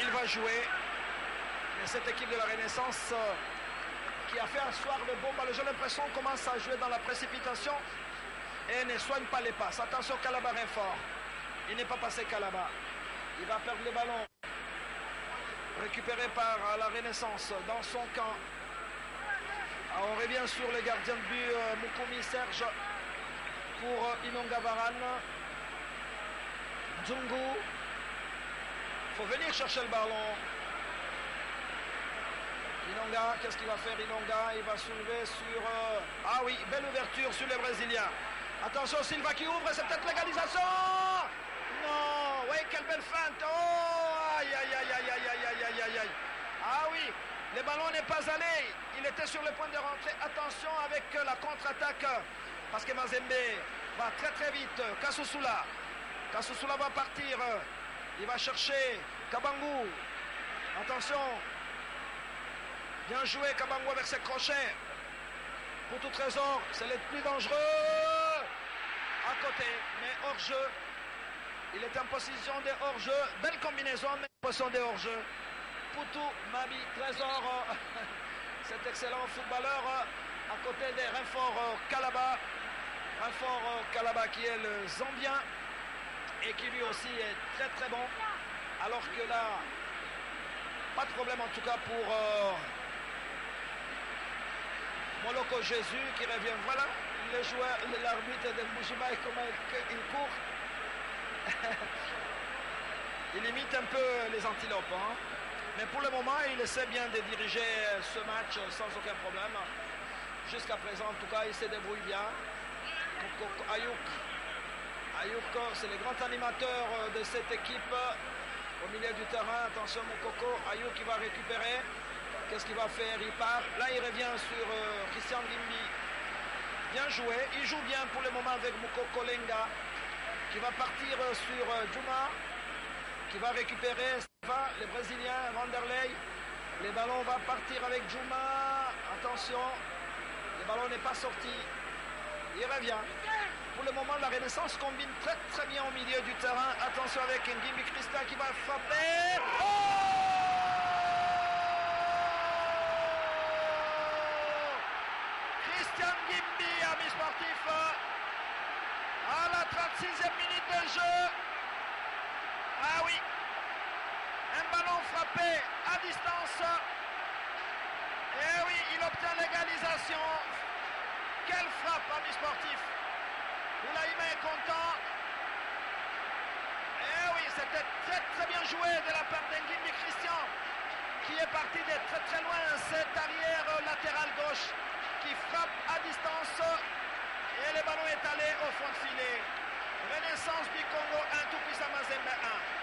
il va jouer. Mais cette équipe de la Renaissance qui a fait asseoir le bon ballon, j'ai l'impression qu'on commence à jouer dans la précipitation et ne soigne pas les passes. Attention, Kalaba est fort. Il n'est pas passé Kalaba. Il va perdre le ballon. Récupéré par la Renaissance dans son camp. Alors on revient sur le gardien de but Moukoumi Serge pour Inonga Varane. Nzungu. Il faut venir chercher le ballon. Inonga, qu'est-ce qu'il va faire Inonga? Il va soulever sur... Ah oui, belle ouverture sur les Brésiliens. Attention, Silva qui ouvre, c'est peut-être l'égalisation. Non, oui, quelle belle feinte. Oh, aïe, aïe, aïe, aïe, aïe, aïe, aïe, aïe, aïe. Ah oui, le ballon n'est pas allé. Il était sur le point de rentrer. Attention avec la contre-attaque. Parce que Mazembe va très très vite. Kasusula va partir. Il va chercher Kabangu. Attention. Bien joué Kabangu avec ses crochets. Pour tout Trésor, c'est le plus dangereux. À côté, mais hors jeu. Il est en position de hors-jeu. Belle combinaison, mais en position de hors-jeu. Mputu Babi Trésor, cet excellent footballeur, à côté des Renfort Kalaba. Renfort Kalaba qui est le Zambien et qui lui aussi est très très bon. Alors que là, pas de problème en tout cas pour Moloko Jésus qui revient. Voilà le joueur, l'arbitre de Mbujimaï, comment il court. Il imite un peu les antilopes, hein. Mais pour le moment il essaie bien de diriger ce match sans aucun problème. Jusqu'à présent en tout cas il se débrouille bien. Ayouk, c'est le grand animateur de cette équipe au milieu du terrain. Attention Moukoko, Ayouk qui va récupérer. Qu'est-ce qu'il va faire? Il part, là il revient sur Christian Ngimbi. Bien joué, il joue bien pour le moment avec Moukoko Lenga qui va partir sur Juma, qui va récupérer le Brésilien Vanderlei. Les ballons vont partir avec Djouma. Attention, le ballon n'est pas sorti. Il revient. Pour le moment, la Renaissance combine très très bien au milieu du terrain. Attention avec Ngimbi Christian qui va frapper. Oh! Christian Ngimbi, ami sportif, à la 36e minute de jeu. Ah oui, un ballon frappé à distance. Et oui, il obtient l'égalisation. Quelle frappe, ami sportif. Boulaïma est content. Et oui, c'était très très bien joué de la part d'Ngimbi Christian, qui est parti de très très loin. Cet arrière latéral gauche qui frappe à distance. Et le ballon est allé au fond de filet. Renaissance du Congo 1, Tout-Puissant Mazembe 1.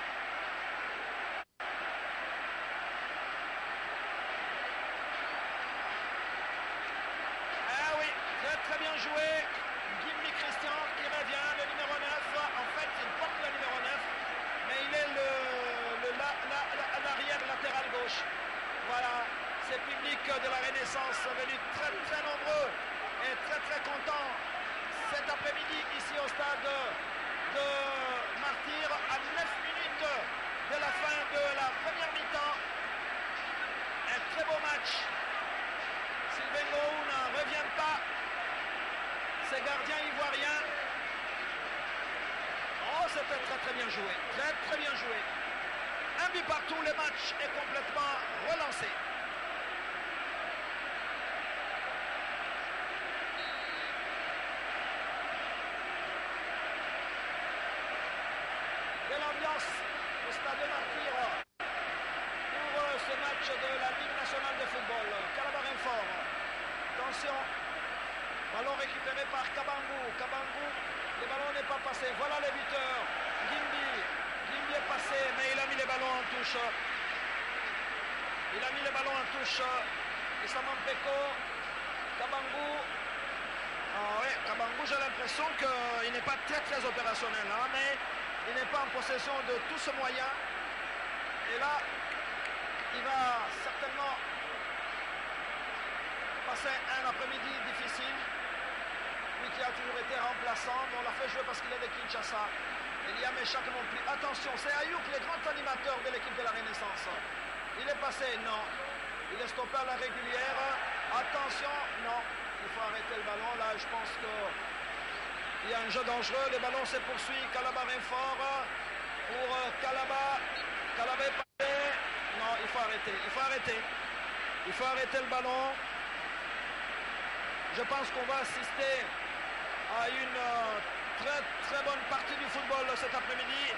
Très bien joué, Ngimbi Christian qui revient, le numéro 9, en fait il porte le numéro 9, mais il est l'arrière latéral gauche. Voilà, ces publics de la Renaissance sont venus très très nombreux et très très contents cet après-midi ici au stade de Martyr à 9 minutes de la fin de la première mi-temps. Un très beau match. Sylvain Gohou ne revient pas. Ces gardiens ivoiriens. Oh, c'était très très bien joué. Très très bien joué. Un but partout, le match est complètement relancé. De l'ambiance au stade de Martyr pour ce match de la Ligue nationale de football. Calabarin fort. Attention. Ballon récupéré par Kabangou. Kabangou, le ballon n'est pas passé. Voilà le buteur. Ngimbi. Ngimbi est passé, mais il a mis les ballons en touche. Il a mis les ballons en touche. Issama Mpeko. Kabangou. Ah ouais, Kabangou, j'ai l'impression qu'il n'est pas très très opérationnel, hein, mais il n'est pas en possession de tout ce moyen. Et là, il va certainement passer un après-midi difficile. Qui a toujours été remplaçant, mais on l'a fait jouer parce qu'il est de Kinshasa. Il y a Méchac non plus. Attention, c'est Ayouk, le grand animateur de l'équipe de la Renaissance. Il est passé, non. Il est stoppé à la régulière. Attention, non. Il faut arrêter le ballon. Là, je pense qu'il y a un jeu dangereux. Le ballon se poursuit. Calaba fort pour Calaba. Calaba est passé. Non, il faut arrêter. Il faut arrêter. Il faut arrêter le ballon. Je pense qu'on va assister à une très très bonne partie du football cet après-midi.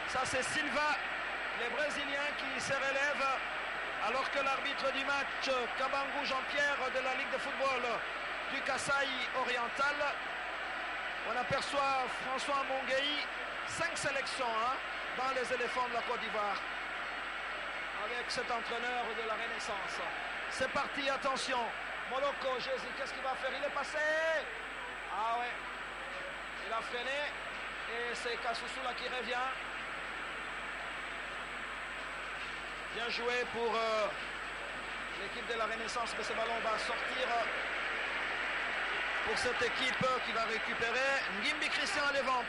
Ça c'est Silva, les Brésiliens qui se relèvent, alors que l'arbitre du match, Kabangou Jean-Pierre de la Ligue de football du Kasaï oriental. On aperçoit François Monguei, 5 sélections dans les éléphants de la Côte d'Ivoire, avec cet entraîneur de la Renaissance. C'est parti, attention. Moloko, Jésus, qu'est-ce qu'il va faire? Il est passé. Ah ouais. Il a freiné. Et c'est Kassoussoula qui revient. Bien joué pour l'équipe de la Renaissance. Mais ce ballon va sortir pour cette équipe qui va récupérer. Ngimbi Christian à l'avant.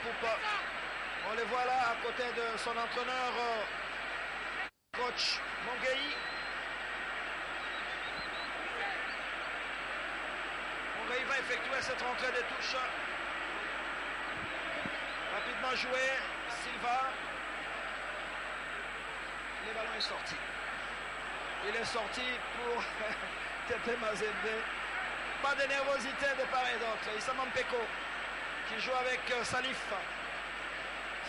On le voit là à côté de son entraîneur, coach Monguei. Il va effectuer cette rentrée de touche. Rapidement joué, Silva. Le ballon est sorti. Il est sorti pour TP Mazembe. Pas de nervosité de part et d'autre. Issama Mpeko qui joue avec Salif.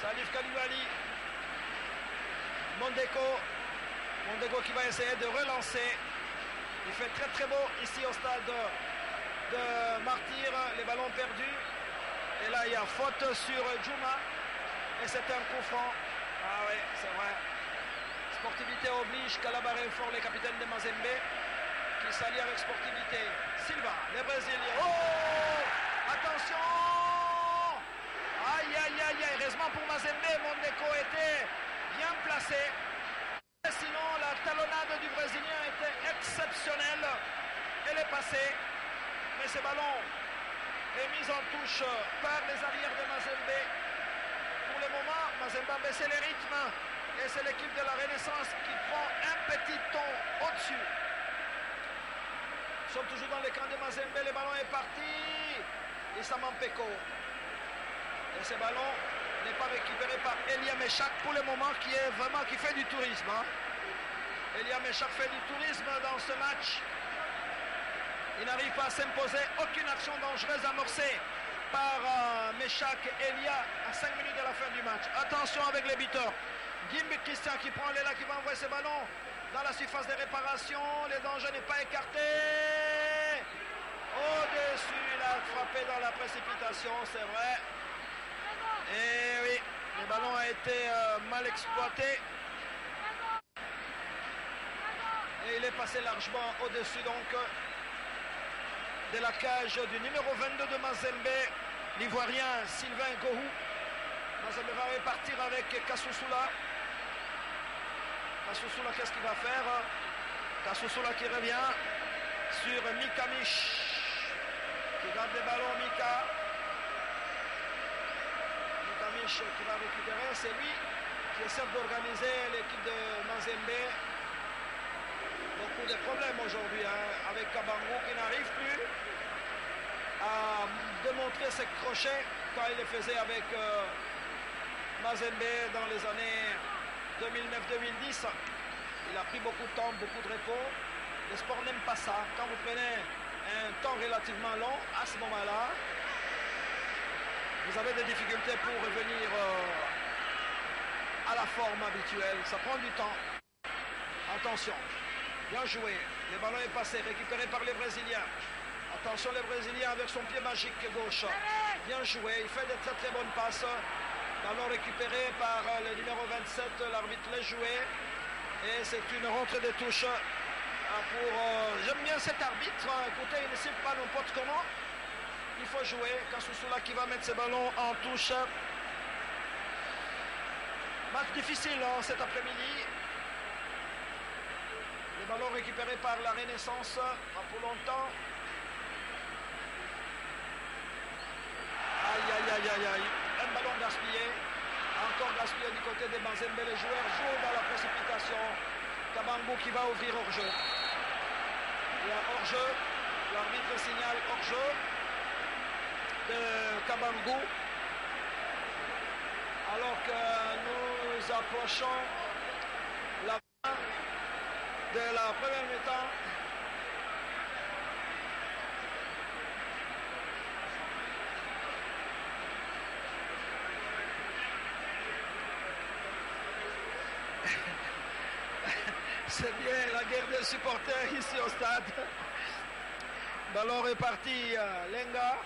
Salif Kaliwali. Mondeko qui va essayer de relancer. Il fait très très beau ici au stade de Martyr, les ballons perdus. Et là, il y a faute sur Djouma. Et c'est un coup franc. Ah oui, c'est vrai. Sportivité oblige. Calabaré fort, les capitaines de Mazembe, qui s'allient avec sportivité. Silva, les Brésiliens. Oh! Attention! Aïe, aïe, aïe, aïe. Heureusement pour Mazembe, Mondeko était bien placé. Sinon, la talonnade du Brésilien était exceptionnelle. Elle est passée, mais ce ballon est mis en touche par les arrières de Mazembe. Pour le moment, Mazembe a baissé les rythmes et c'est l'équipe de la Renaissance qui prend un petit ton au-dessus. Nous sommes toujours dans le camp de Mazembe, le ballon est parti. Issama Mpeko. Et ce ballon n'est pas récupéré par Elia Meshak pour le moment, qui fait du tourisme. Hein. Elia Meshak fait du tourisme dans ce match. Il n'arrive pas à s'imposer. Aucune action dangereuse amorcée par Meshak Elia à 5 minutes de la fin du match. Attention avec les buteurs. Gimbi Christian qui prend l'élan, qui va envoyer ce ballon dans la surface de réparation. Le danger n'est pas écarté. Au-dessus, il a frappé dans la précipitation, c'est vrai. Et oui, le ballon a été mal exploité. Et il est passé largement au-dessus donc de la cage du numéro 22 de Mazembe, l'Ivoirien Sylvain Gohou. Mazembe va repartir avec Kassoussoula. Kassoussoula, qu'est-ce qu'il va faire? Kassoussoula qui revient sur Mika Mich, qui garde le ballon. Mika Mich qui va récupérer. C'est lui qui essaie d'organiser l'équipe de Mazembe. Beaucoup de problèmes aujourd'hui hein, avec Kabangou qui n'arrive plus à démontrer ses crochets quand il les faisait avec Mazembe dans les années 2009-2010. Il a pris beaucoup de temps, beaucoup de repos. Le sport n'aime pas ça. Quand vous prenez un temps relativement long, à ce moment-là, vous avez des difficultés pour revenir à la forme habituelle. Ça prend du temps. Attention. Bien joué. Le ballon est passé, récupéré par les Brésiliens. Attention les Brésiliens avec son pied magique gauche. Bien joué. Il fait de très très bonnes passes. Ballon récupéré par le numéro 27. L'arbitre l'a joué. Et c'est une rentrée de touche pour... J'aime bien cet arbitre. Écoutez, il ne siffle pas n'importe comment. Il faut jouer. Kassoussoula qui va mettre ses ballons en touche. Match difficile hein, cet après-midi. Le ballon récupéré par la Renaissance, pas pour longtemps. Aïe, aïe, aïe, aïe, aïe. Un ballon gaspillé. Encore gaspillé du côté des Mazembe. Les joueurs jouent dans la précipitation. Kabangou qui va ouvrir hors-jeu. Il y a hors-jeu. L'arbitre signale hors-jeu de Kabangou. Alors que nous approchons la fin de la première mi-temps. C'est bien la guerre des supporters ici au stade. Ballon reparti, Lenga.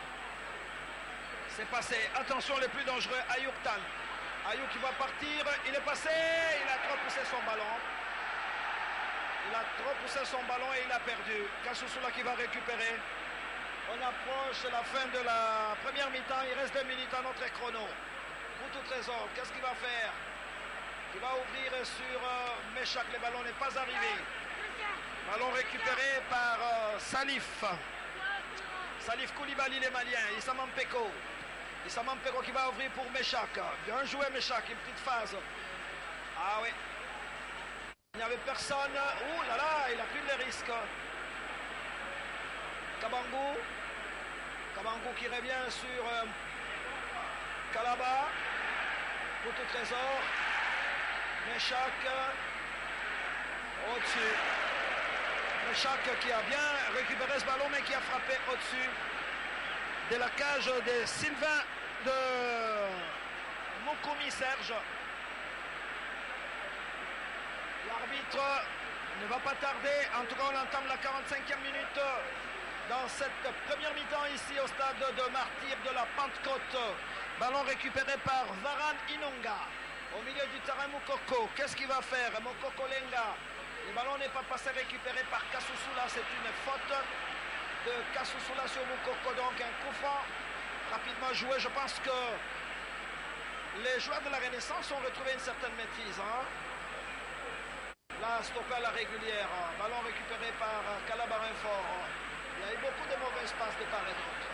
C'est passé. Attention, les plus dangereux, Ayoub Tal. Ayoub qui va partir. Il est passé. Il a trop poussé son ballon. Il a trop poussé son ballon et il a perdu. Kassoussoula qui va récupérer. On approche la fin de la première mi-temps. Il reste 2 minutes à notre chrono. Pour tout trésor, qu'est-ce qu'il va faire? Il va ouvrir sur Meshak. Le ballon n'est pas arrivé. Ballon récupéré par Salif. Salif Koulibaly, les Maliens. Issama Mpeko. Issama Mpeko qui va ouvrir pour Meshak. Bien joué Meshak, une petite phase. Ah oui. Il n'y avait personne. Ouh là là, il a pris les risques. Kabangou. Kabangou qui revient sur Kalaba. Pour tout trésor. Meshak. Au-dessus. Meshak qui a bien récupéré ce ballon mais qui a frappé au-dessus de la cage de Sylvain de Moukoumi Serge. L'arbitre ne va pas tarder. En tout cas, on entame la 45e minute dans cette première mi-temps ici au stade de Martyrs de la Pentecôte. Ballon récupéré par Varane Inonga. Au milieu du terrain, Moukoko. Qu'est-ce qu'il va faire? Moukoko Lenga. Le ballon n'est pas passé récupéré par Kassoussoula. C'est une faute de Kassoussoula sur Moukoko. Donc un coup franc rapidement joué. Je pense que les joueurs de la Renaissance ont retrouvé une certaine maîtrise. Hein? l'a stoppé à la régulière. Ballon récupéré par Calabarin Fort. Il y a eu beaucoup de mauvais passes de part et d'autre.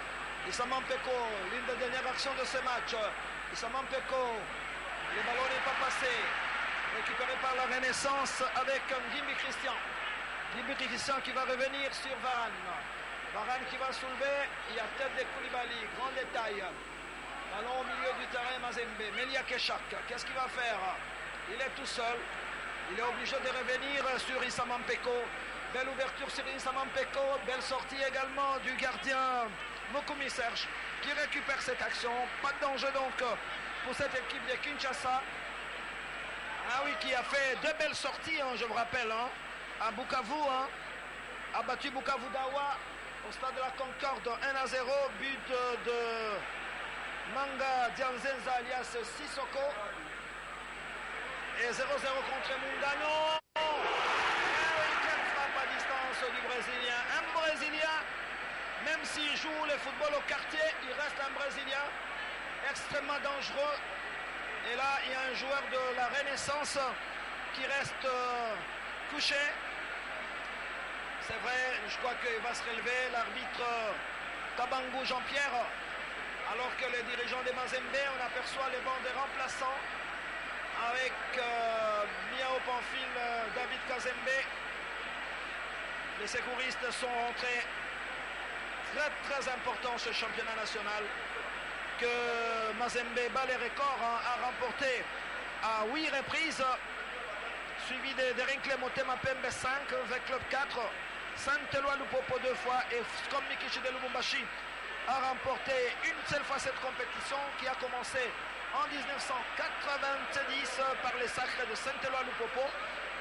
Issam Peko, l'une des dernières actions de ce match. Issam Peko, le ballon n'est pas passé. Récupéré par la Renaissance avec Gimbi Christian. Gimbi Christian qui va revenir sur Varane. Varane qui va soulever. Il y a tête de Koulibaly. Grand détail. Ballon au milieu du terrain, Mazembe. Melia Keshak. Qu'est-ce qu'il va faire? Il est tout seul. Il est obligé de revenir sur Issam Peko. Belle ouverture sur Issam Peko. Belle sortie également du gardien Mokumi Serge qui récupère cette action. Pas de danger donc pour cette équipe de Kinshasa. Ah oui, qui a fait deux belles sorties, hein, je vous rappelle, hein, à Bukavu, hein, a battu Bukavu Dawa au stade de la Concorde 1-0, but de Manga Dianzenza alias Sissoko. Et 0-0 contre Mungano. Ah oui, quelle frappe à distance du Brésilien. Un Brésilien, même s'il joue le football au quartier, il reste un Brésilien extrêmement dangereux. Et là, il y a un joueur de la Renaissance qui reste couché. C'est vrai, je crois qu'il va se relever. L'arbitre Kabangu Jean-Pierre. Alors que les dirigeants des Mazembe, on aperçoit les bancs des remplaçants avec Miao Pamphile, David Kazembe. Les secouristes sont rentrés. Très très important ce championnat national. Que Mazembe bat les records, hein, a remporté à 8 reprises, suivi de Derinkle Motema Pembe 5, avec Club 4, Saint-Éloi Lupopo 2 fois et Scom Mikichi de Lubumbashi a remporté une seule fois cette compétition qui a commencé en 1990 par les Sacres de Saint-Éloi Lupopo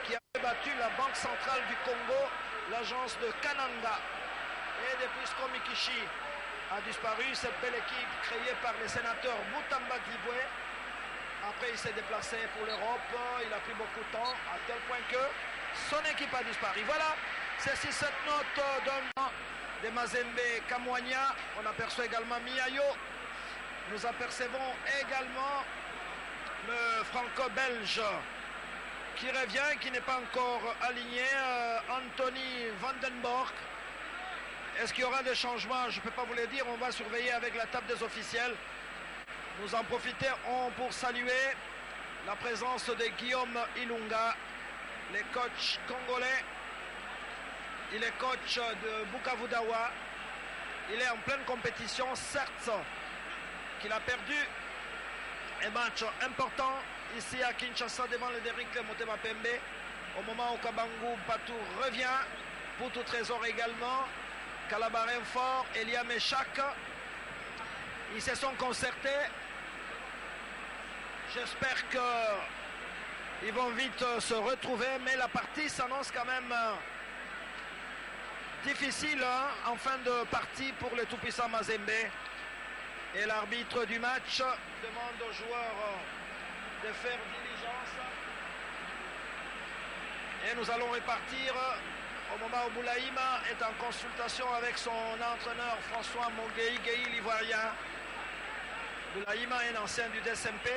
qui a battu la Banque Centrale du Congo, l'agence de Kananga. Et depuis Scom Mikichi a disparu cette belle équipe créée par les sénateurs Moutamba Diboué. Après, il s'est déplacé pour l'Europe. Il a pris beaucoup de temps, à tel point que son équipe a disparu. Voilà, c'est cette note d'un de Mazembe Kamwanya. On aperçoit également Miayo. Nous apercevons également le franco-belge qui revient, qui n'est pas encore aligné, Anthony Vandenborg. Est-ce qu'il y aura des changements? Je ne peux pas vous le dire, on va surveiller avec la table des officiels. Nous en profiterons pour saluer la présence de Guillaume Ilunga, le coach congolais. Il est coach de Bukavu Dawa. Il est en pleine compétition, certes qu'il a perdu un match important ici à Kinshasa devant le Derinkle Motema Pembe. Au moment où Kabangu Patou revient, Poutou Trésor également, Calabarin Fort, Elia Meshak, ils se sont concertés. J'espère qu'ils vont vite se retrouver, mais la partie s'annonce quand même difficile, hein, en fin de partie pour le tout-puissant Mazembe. Et l'arbitre du match demande aux joueurs de faire diligence. Et nous allons repartir au moment où Boulaïma est en consultation avec son entraîneur François Monguei, l'Ivoirien. Boulaïma est un ancien du DSMP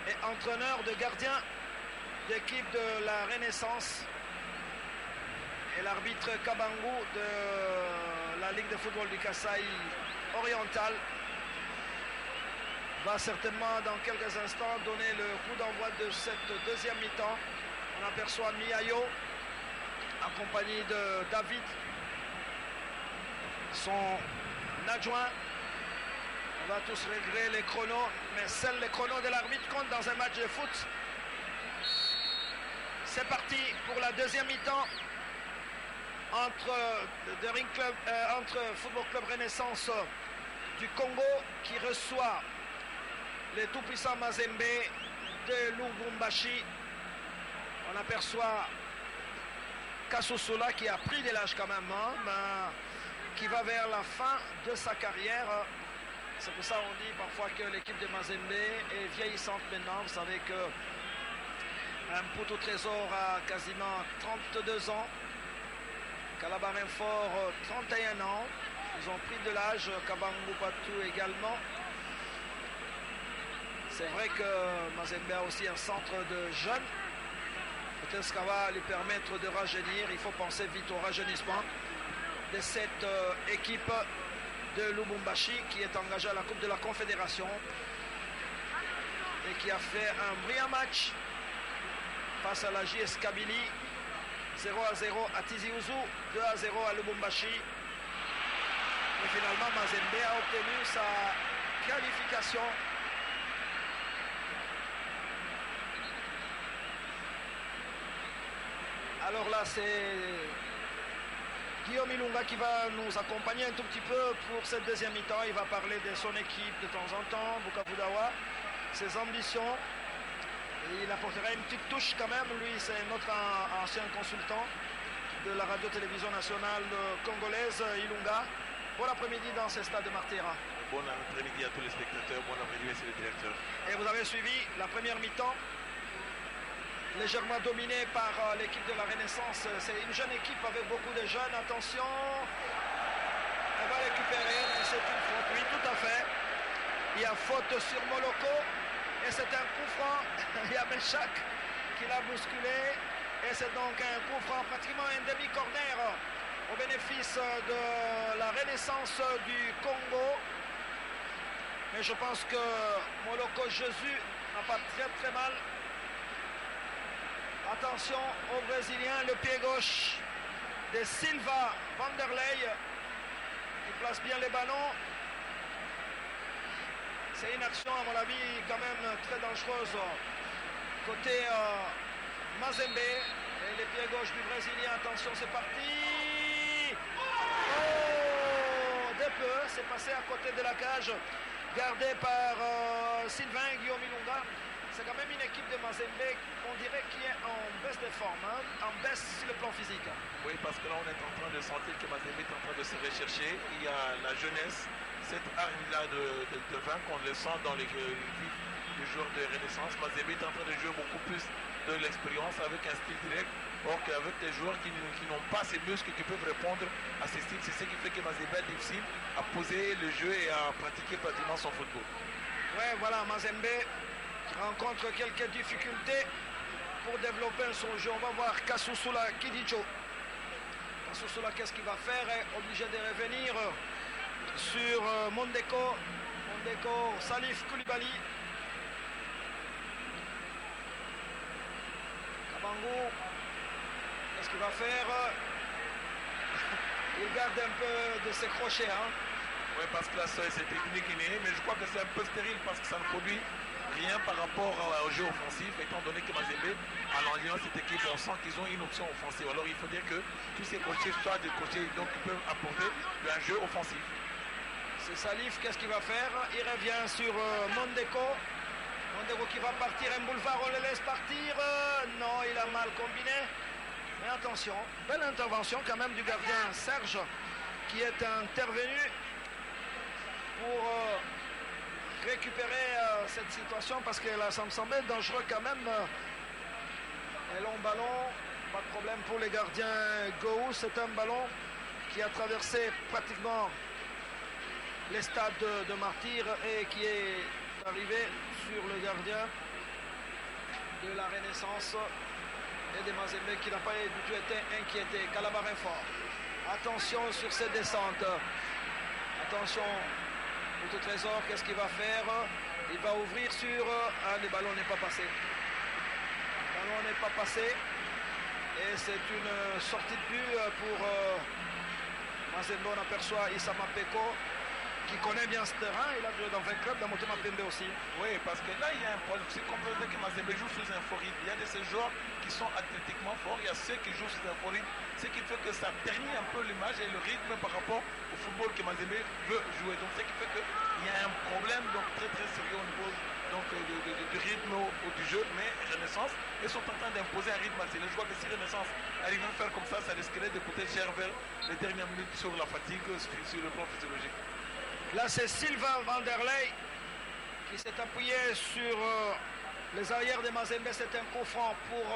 et entraîneur de gardien d'équipe de la Renaissance. Et l'arbitre Kabangu de la Ligue de football du Kasaï oriental va certainement dans quelques instants donner le coup d'envoi de cette deuxième mi-temps. On aperçoit Miayo accompagné de David, son adjoint. On va tous régler les chronos, mais seuls les chronos de l'arbitre comptent dans un match de foot. C'est parti pour la deuxième mi-temps entre Football Club Renaissance du Congo qui reçoit les tout-puissants Mazembe de Lubumbashi. On aperçoit Kassusula qui a pris de l'âge quand même, hein, mais qui va vers la fin de sa carrière. C'est pour ça qu'on dit parfois que l'équipe de Mazembe est vieillissante maintenant. Vous savez que un Poutou Trésor a quasiment 32 ans. Calabarin Fort, 31 ans. Ils ont pris de l'âge. Kabangu Patou également. C'est vrai que Mazembe a aussi un centre de jeunes. Peut-être ce ça va lui permettre de rajeunir. Il faut penser vite au rajeunissement de cette équipe de Lubumbashi qui est engagée à la Coupe de la Confédération et qui a fait un brillant match face à la JS Kabylie. 0-0 à Tizi Ouzou, 2-0 à Lubumbashi. Et finalement, Mazembe a obtenu sa qualification. Alors là, c'est Guillaume Ilunga qui va nous accompagner un tout petit peu pour cette deuxième mi-temps. Il va parler de son équipe de temps en temps, Bukavu Dawa, ses ambitions. Et il apportera une petite touche quand même. Lui, c'est notre ancien consultant de la radio-télévision nationale congolaise, Ilunga. Bon après-midi dans ce stade de Martyra. Bon après-midi à tous les spectateurs. Bon après-midi, monsieur le directeur. Et vous avez suivi la première mi-temps, légèrement dominée par l'équipe de la Renaissance. C'est une jeune équipe avec beaucoup de jeunes. Attention, elle va récupérer, mais c'est une faute. Oui, tout à fait. Il y a faute sur Moloko et c'est un coup franc. Il y a Meshak qui l'a bousculé et c'est donc un coup franc, pratiquement un demi-corner au bénéfice de la Renaissance du Congo. Mais je pense que Moloko Jésus n'a pas très mal. Attention au Brésilien, le pied gauche de Silva Vanderlei. Il place bien les ballons. C'est une action, à mon avis, quand même très dangereuse côté Mazembe. Et les pieds gauche du Brésilien. Attention, c'est parti. Oh, de peu, c'est passé à côté de la cage. Gardé par Sylvain Guillaume Ilunga. C'est quand même une équipe de Mazembe, on dirait, qui est en baisse de forme, hein, en baisse sur le plan physique. Oui, parce que là, on est en train de sentir que Mazembe est en train de se rechercher. Il y a la jeunesse, cette arme-là de vaincre, on le sent dans les joueurs de Renaissance. Mazembe est en train de jouer beaucoup plus de l'expérience avec un style direct. Or qu'avec des joueurs qui n'ont pas ces muscles qui peuvent répondre à ces styles, c'est ce qui fait que Mazembe est difficile à poser le jeu et à pratiquer pratiquement son football. Ouais, voilà, Mazembe rencontre quelques difficultés pour développer son jeu. On va voir Kasusula Kidicho. Kasusula, qu'est-ce qu'il va faire? Est obligé de revenir sur Mondeko. Mondeko, Salif Koulibaly. Kabango, qu'est-ce qu'il va faire? Il garde un peu de ses crochets. Hein. Oui, parce que là, c'est technique innée, mais je crois que c'est un peu stérile parce que ça ne produit rien par rapport au jeu offensif, étant donné que Mazembe, en alliant cette équipe, on sent qu'ils ont une option offensive. Alors il faut dire que tous ces coachés soient des coachés donc, qui peuvent apporter un jeu offensif. C'est Salif, qu'est-ce qu'il va faire? Il revient sur Mondeko. Mondeko qui va partir, un boulevard, on le laisse partir. Non, il a mal combiné. Mais attention, belle intervention quand même du gardien Serge, qui est intervenu pour récupérer cette situation parce que là, ça me semblait dangereux quand même. Un long ballon, pas de problème pour les gardiens Gou. C'est un ballon qui a traversé pratiquement les stades de Martyr et qui est arrivé sur le gardien de la Renaissance et des Mazembe qui n'a pas du tout été inquiété. Calabarin fort. Attention sur cette descente. Attention. Pour Trésor, qu'est-ce qu'il va faire? Il va ouvrir sur... Ah, le ballon n'est pas passé. Le ballon n'est pas passé. Et c'est une sortie de but pour Mazembe. On aperçoit Issama Peko, qui connaît bien ce terrain. Il a joué dans 20 clubs, dans Motema Pembe aussi. Oui, parce que là, il y a un problème. C'est qu'on peut dire que Mazembe joue sous un fort rythme. Il y a de ces joueurs qui sont athlétiquement forts. Il y a ceux qui jouent sous un fort rythme. Ce qui fait que ça ternit un peu l'image et le rythme par rapport au football que Mazembe veut jouer. Donc, ce qui fait qu'il y a un problème donc, très très sérieux au niveau donc, du rythme ou du jeu. Mais Renaissance, ils sont en train d'imposer un rythme. Je vois que si Renaissance arrive à faire comme ça risquerait de coûter cher vers les dernières minutes sur la fatigue, sur le plan physiologique. Là, c'est Sylvain Vanderlei qui s'est appuyé sur les arrières de Mazembe. C'est un coup franc pour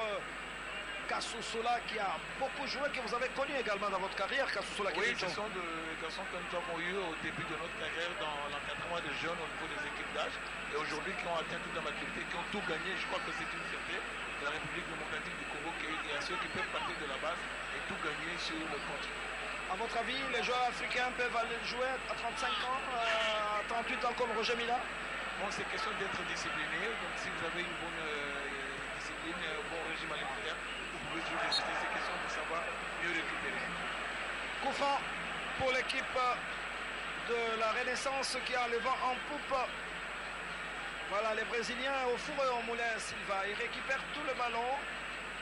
Kasusula qui a beaucoup joué, que vous avez connu également dans votre carrière, Kasusula. Oui, ce sont des garçons que nous avons eu au début de notre carrière dans l'encadrement des jeunes au niveau des équipes d'âge et aujourd'hui qui ont atteint toute la maturité, qui ont tout gagné. Je crois que c'est une fierté de la République démocratique du Congo qu'il y a ceux qui peuvent partir de la base et tout gagner sur le continent. À votre avis, les joueurs africains peuvent aller jouer à 35 ans, à 38 ans comme Roger Mila? Bon, c'est question d'être discipliné. Donc si vous avez une bonne discipline, un bon régime alimentaire, vous pouvez toujours résister. C'est question de savoir mieux récupérer. Coup franc pour l'équipe de la Renaissance qui a le vent en poupe. Voilà, les Brésiliens au four et au moulin, Silva. Ils récupèrent tout le ballon.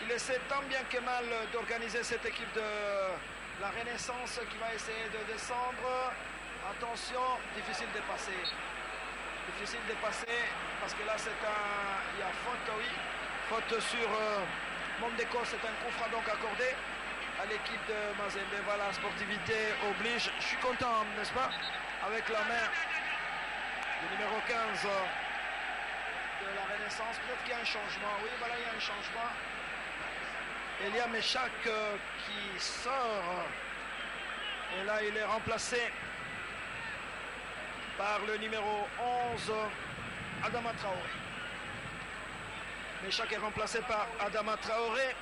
Il essaie tant bien que mal d'organiser cette équipe de la Renaissance qui va essayer de descendre. Attention, difficile de passer. Difficile de passer parce que là c'est il y a faute, oui. Faute sur Mondeko, c'est un coup franc donc accordé à l'équipe de Mazembe. Voilà, sportivité oblige. Je suis content, n'est-ce pas? Avec la main du numéro 15 de la Renaissance. Peut-être qu'il y a un changement. Oui, voilà, il y a un changement. Elia Meshak qui sort. Et là, il est remplacé par le numéro 11, Adama Traoré. Meshak est remplacé par Adama Traoré.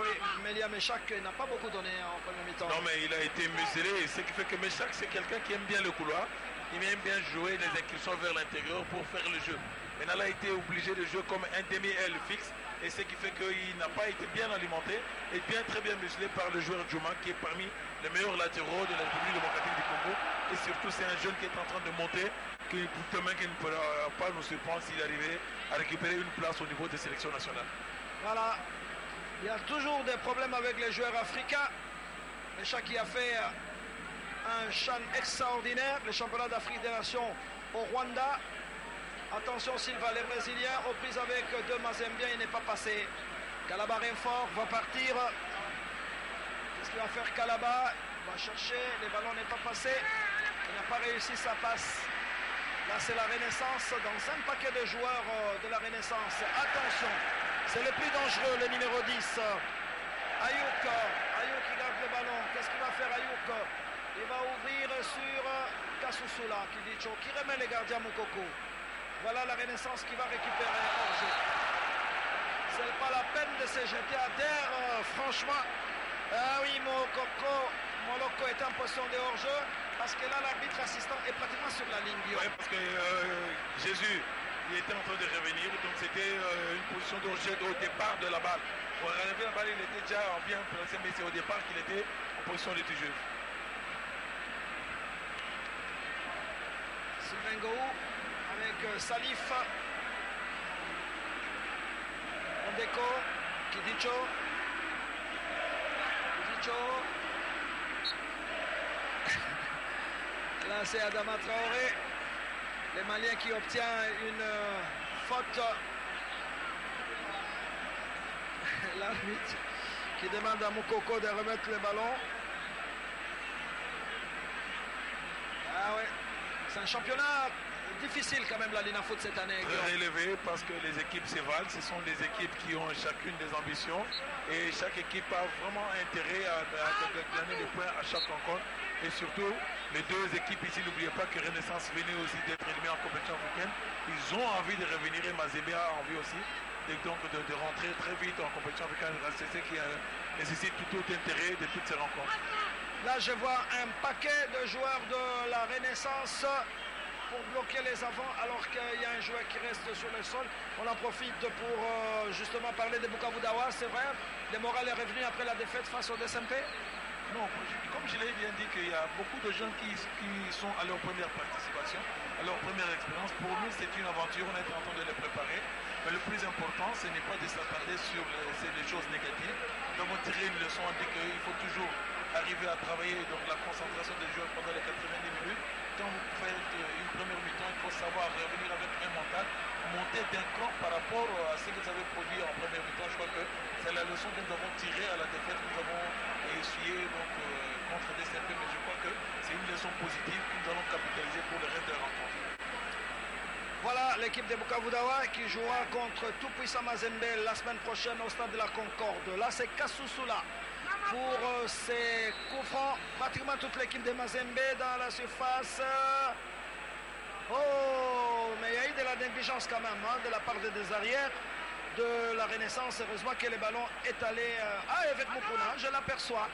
Oui, Melia Meshak n'a pas beaucoup donné en premier mi-temps. Non, mais il a été muselé. Ce qui fait que Meshak, c'est quelqu'un qui aime bien le couloir. Il aime bien jouer les incursions vers l'intérieur pour faire le jeu. Maintenant, il a été obligé de jouer comme un demi-aile fixe. Et ce qui fait qu'il n'a pas été bien alimenté et très bien muselé par le joueur Djouma qui est parmi les meilleurs latéraux de la République démocratique du Congo. Et surtout, c'est un jeune qui est en train de monter, qui ne pourra pas nous surprendre s'il arrivait à récupérer une place au niveau des sélections nationales. Voilà. Il y a toujours des problèmes avec les joueurs africains. Meshak qui a fait un chant extraordinaire, le championnat d'Afrique des Nations au Rwanda. Attention Silva, les Brésiliens aux prises avec deux Mazembiens, il n'est pas passé. Kalaba Renfort va partir. Qu'est-ce qu'il va faire Kalaba? Il va chercher, le ballon n'est pas passé. Il n'a pas réussi sa passe. Là c'est la Renaissance, dans un paquet de joueurs de la Renaissance. Attention, c'est le plus dangereux, le numéro 10. Ayouk qui garde le ballon. Qu'est-ce qu'il va faire Ayouk? Il va ouvrir sur Kasusula qui remet les gardiens Moukoko. Voilà la Renaissance qui va récupérer hors-jeu. C'est pas la peine de se jeter à terre, franchement. Ah oui, Moloko est en position de hors-jeu parce que là l'arbitre assistant est pratiquement sur la ligne. Oui, parce que Jésus, il était en train de revenir, donc c'était une position de hors-jeu au départ de la balle. Pour relever la balle, il était déjà bien placé, mais c'est au départ qu'il était en position de jeu. Sylvain Gou avec Salif, Ondeko, Kidicho, là c'est Adama Traoré, les Maliens qui obtient une faute. L'arbitre qui demande à Moukoko de remettre le ballon. Ah ouais, c'est un championnat difficile quand même la Lina Foot cette année. Très élevé parce que les équipes se valent, ce sont des équipes qui ont chacune des ambitions et chaque équipe a vraiment intérêt à gagner des points à chaque rencontre. Et surtout, les deux équipes ici, n'oubliez pas que Renaissance venait aussi d'être éliminée en compétition africaine. Ils ont envie de revenir et Mazembe a envie aussi donc de rentrer très vite en compétition africaine. C'est ce qui nécessite tout intérêt de toutes ces rencontres. Là, je vois un paquet de joueurs de la Renaissance pour bloquer les avants alors qu'il y a un joueur qui reste sur le sol. On en profite pour justement parler de Bukavu Dawa, c'est vrai. Le moral est revenu après la défaite face au DSMP. Non, comme je l'ai bien dit, qu'il y a beaucoup de jeunes qui sont à leur première participation, à leur première expérience. Pour nous, c'est une aventure, on est en train de les préparer. Mais le plus important, ce n'est pas de s'attarder sur les choses négatives. Nous devons tirer une leçon, on dit qu'il faut toujours arriver à travailler donc la concentration des joueurs pendant les 90 minutes. Quand vous faites une première mi-temps, il faut savoir revenir avec un mental, monter d'un cran par rapport à ce que vous avez produit en première mi-temps. Je crois que c'est la leçon que nous avons tirée à la défaite que nous avons essuyée contre DCP, mais je crois que c'est une leçon positive que nous allons capitaliser pour le reste de la rencontre. Voilà l'équipe de Bukavu Dawa qui jouera contre Tout-Puissant Mazembe la semaine prochaine au stade de la Concorde. Là, c'est Kassoussoula pour ces coups francs. Pratiquement toute l'équipe de Mazembe dans la surface. Oh, mais il y a eu de la négligence quand même de la part des arrières de la Renaissance. Heureusement que le ballon est allé avec Mukuna, je l'aperçois.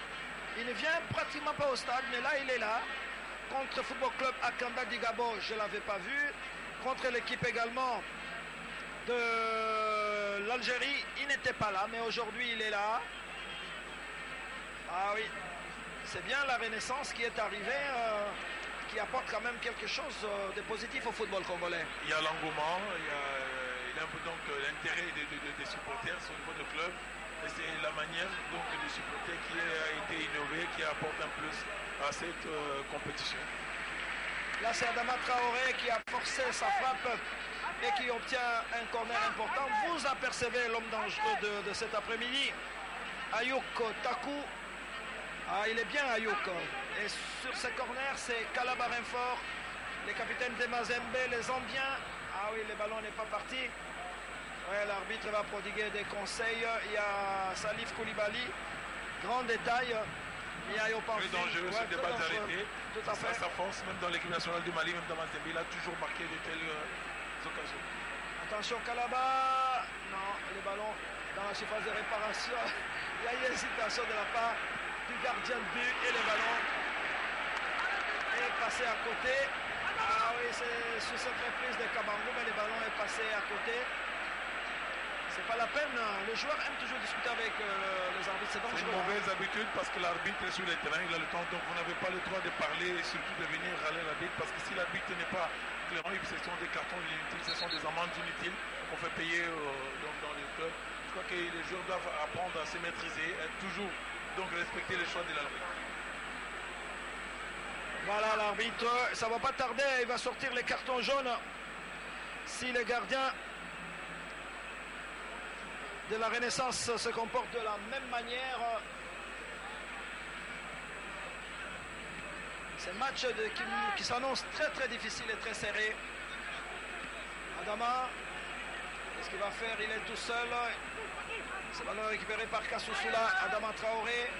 Il ne vient pratiquement pas au stade, mais là, il est là. Contre Football Club Akanda Digabo, je ne l'avais pas vu. Contre l'équipe également de l'Algérie, il n'était pas là, mais aujourd'hui, il est là. Ah oui, c'est bien la Renaissance qui est arrivée, qui apporte quand même quelque chose de positif au football congolais. Il y a l'engouement, il y a un peu donc l'intérêt des supporters au niveau du club. Et c'est la manière donc des supporters qui a été innovée, qui apporte un plus à cette compétition. Là, c'est Adama Traoré qui a forcé sa frappe et qui obtient un corner important. Vous apercevez l'homme dangereux de cet après-midi, Ayouk Takou. Ah, il est bien Ayouk. Et sur ce corner, c'est Kalaba Renfort, les capitaines de Mazembe, les Ambiens. Ah oui, le ballon n'est pas parti. Ouais, l'arbitre va prodiguer des conseils. Il y a Salif Koulibaly. Grand détail. Il y a Yopan. Très dangereux ce débat d'arrêter. Tout à fait. Sa force, même dans l'équipe nationale du Mali, même dans Mazembe, il a toujours marqué de telles occasions. Attention Kalaba. Non, le ballon dans la surface de réparation. Il y a une hésitation de la part du gardien de but et le ballon est passé à côté. Ah oui, c'est sur cette reprise de Kabangou, mais le ballon est passé à côté. C'est pas la peine, le joueur aime toujours discuter avec les arbitres, c'est dangereux. C'est une mauvaise habitude parce que l'arbitre est sur le terrain, il a le temps, donc vous n'avez pas le droit de parler et surtout de venir râler l'arbitre parce que si l'arbitre n'est pas clairement, ce sont des cartons inutiles, ce sont des amendes inutiles qu'on fait payer dans les clubs. Je crois que les joueurs doivent apprendre à se maîtriser, à toujours donc respecter les choix de l'arbitre. Voilà l'arbitre, ça va pas tarder, il va sortir les cartons jaunes si les gardiens de la Renaissance se comportent de la même manière. C'est un match qui s'annonce très très difficile et très serré. Adama, qu'est-ce qu'il va faire? Il est tout seul. Ce ballon récupéré par Kassoussoula. Adama Traoré,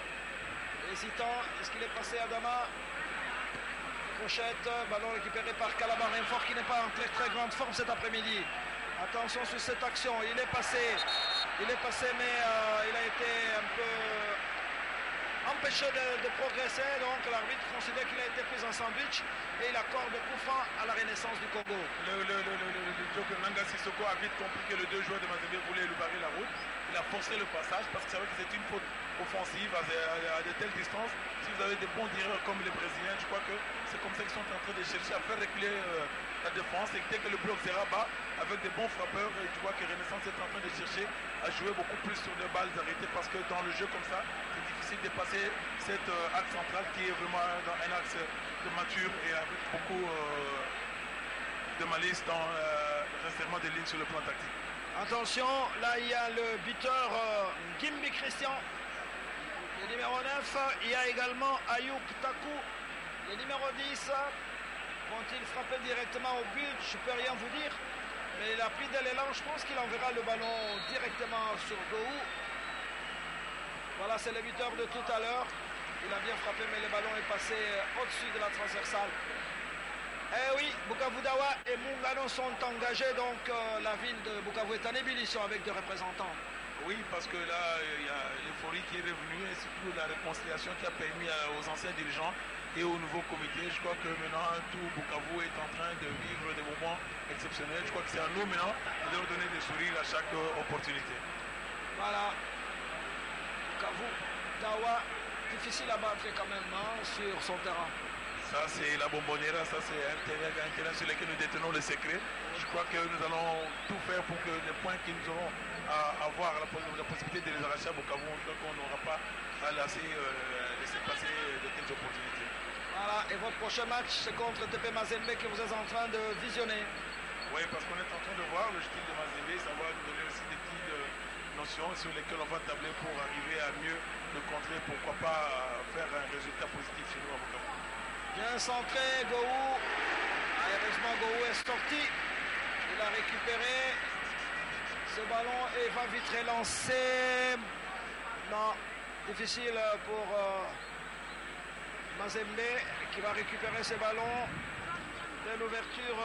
hésitant. Est-ce qu'il est passé Adama? Crochette, ballon récupéré par Kalaba Renfort qui n'est pas en très très grande forme cet après-midi. Attention sur cette action, il est passé mais il a été un peu empêché de progresser, donc l'arbitre considère qu'il a été pris en sandwich et il accorde coup franc à la Renaissance du Congo. Le joker Nanga Sissoko a vite compris que les deux joueurs de Mazembe voulaient lui barrer la route. Il a forcé le passage parce que c'est vrai que c'est une faute offensive à de telles distances. Si vous avez des bons tireurs comme les Brésiliens, je crois que c'est comme ça qu'ils sont en train de chercher à faire reculer la défense. Et dès que le bloc sera bas, avec des bons frappeurs, et tu vois que Renaissance est en train de chercher à jouer beaucoup plus sur des balles arrêtées parce que dans le jeu comme ça, c'est difficile de passer cet axe central qui est vraiment un axe de mature et avec beaucoup de malice dans le resserrement des lignes sur le plan tactique. Attention, là il y a le buteur Gimbi Christian, le numéro 9. Il y a également Ayouk Takou, le numéro 10. Vont-ils frapper directement au but? Je ne peux rien vous dire. Mais il a pris de l'élan, je pense qu'il enverra le ballon directement sur Gou. Voilà, c'est le buteur de tout à l'heure. Il a bien frappé, mais le ballon est passé au-dessus de la transversale. Eh oui, Bukavu Dawa et Mungano sont engagés, donc la ville de Bukavu est en ébullition avec des représentants. Oui, parce que là, il y a l'euphorie qui est revenue et surtout la réconciliation qui a permis aux anciens dirigeants et au nouveau comité. Je crois que maintenant, tout Bukavu est en train de vivre des moments exceptionnels. Je crois que c'est à nous maintenant de leur donner des sourires à chaque opportunité. Voilà. Bukavu Dawa, difficile à battre quand même sur son terrain. Ça, c'est la Bombonera, ça, c'est un terrain sur lequel nous détenons le secret. Je crois que nous allons tout faire pour que les points que nous aurons à avoir la possibilité de les arracher à Bukavu, donc on n'aura pas à laisser passer de telles opportunités. Voilà, et votre prochain match, c'est contre TP Mazembe que vous êtes en train de visionner. Oui, parce qu'on est en train de voir le style de Mazembe, ça va nous donner aussi des petites notions sur lesquelles on va tabler pour arriver à mieux le contrer, pourquoi pas faire un résultat positif chez nous à Bukavu. Bien centré, Gou. Heureusement, Gou est sorti. Il a récupéré ce ballon et va vite relancer. Non, difficile pour Mazembe qui va récupérer ce ballon. Belle ouverture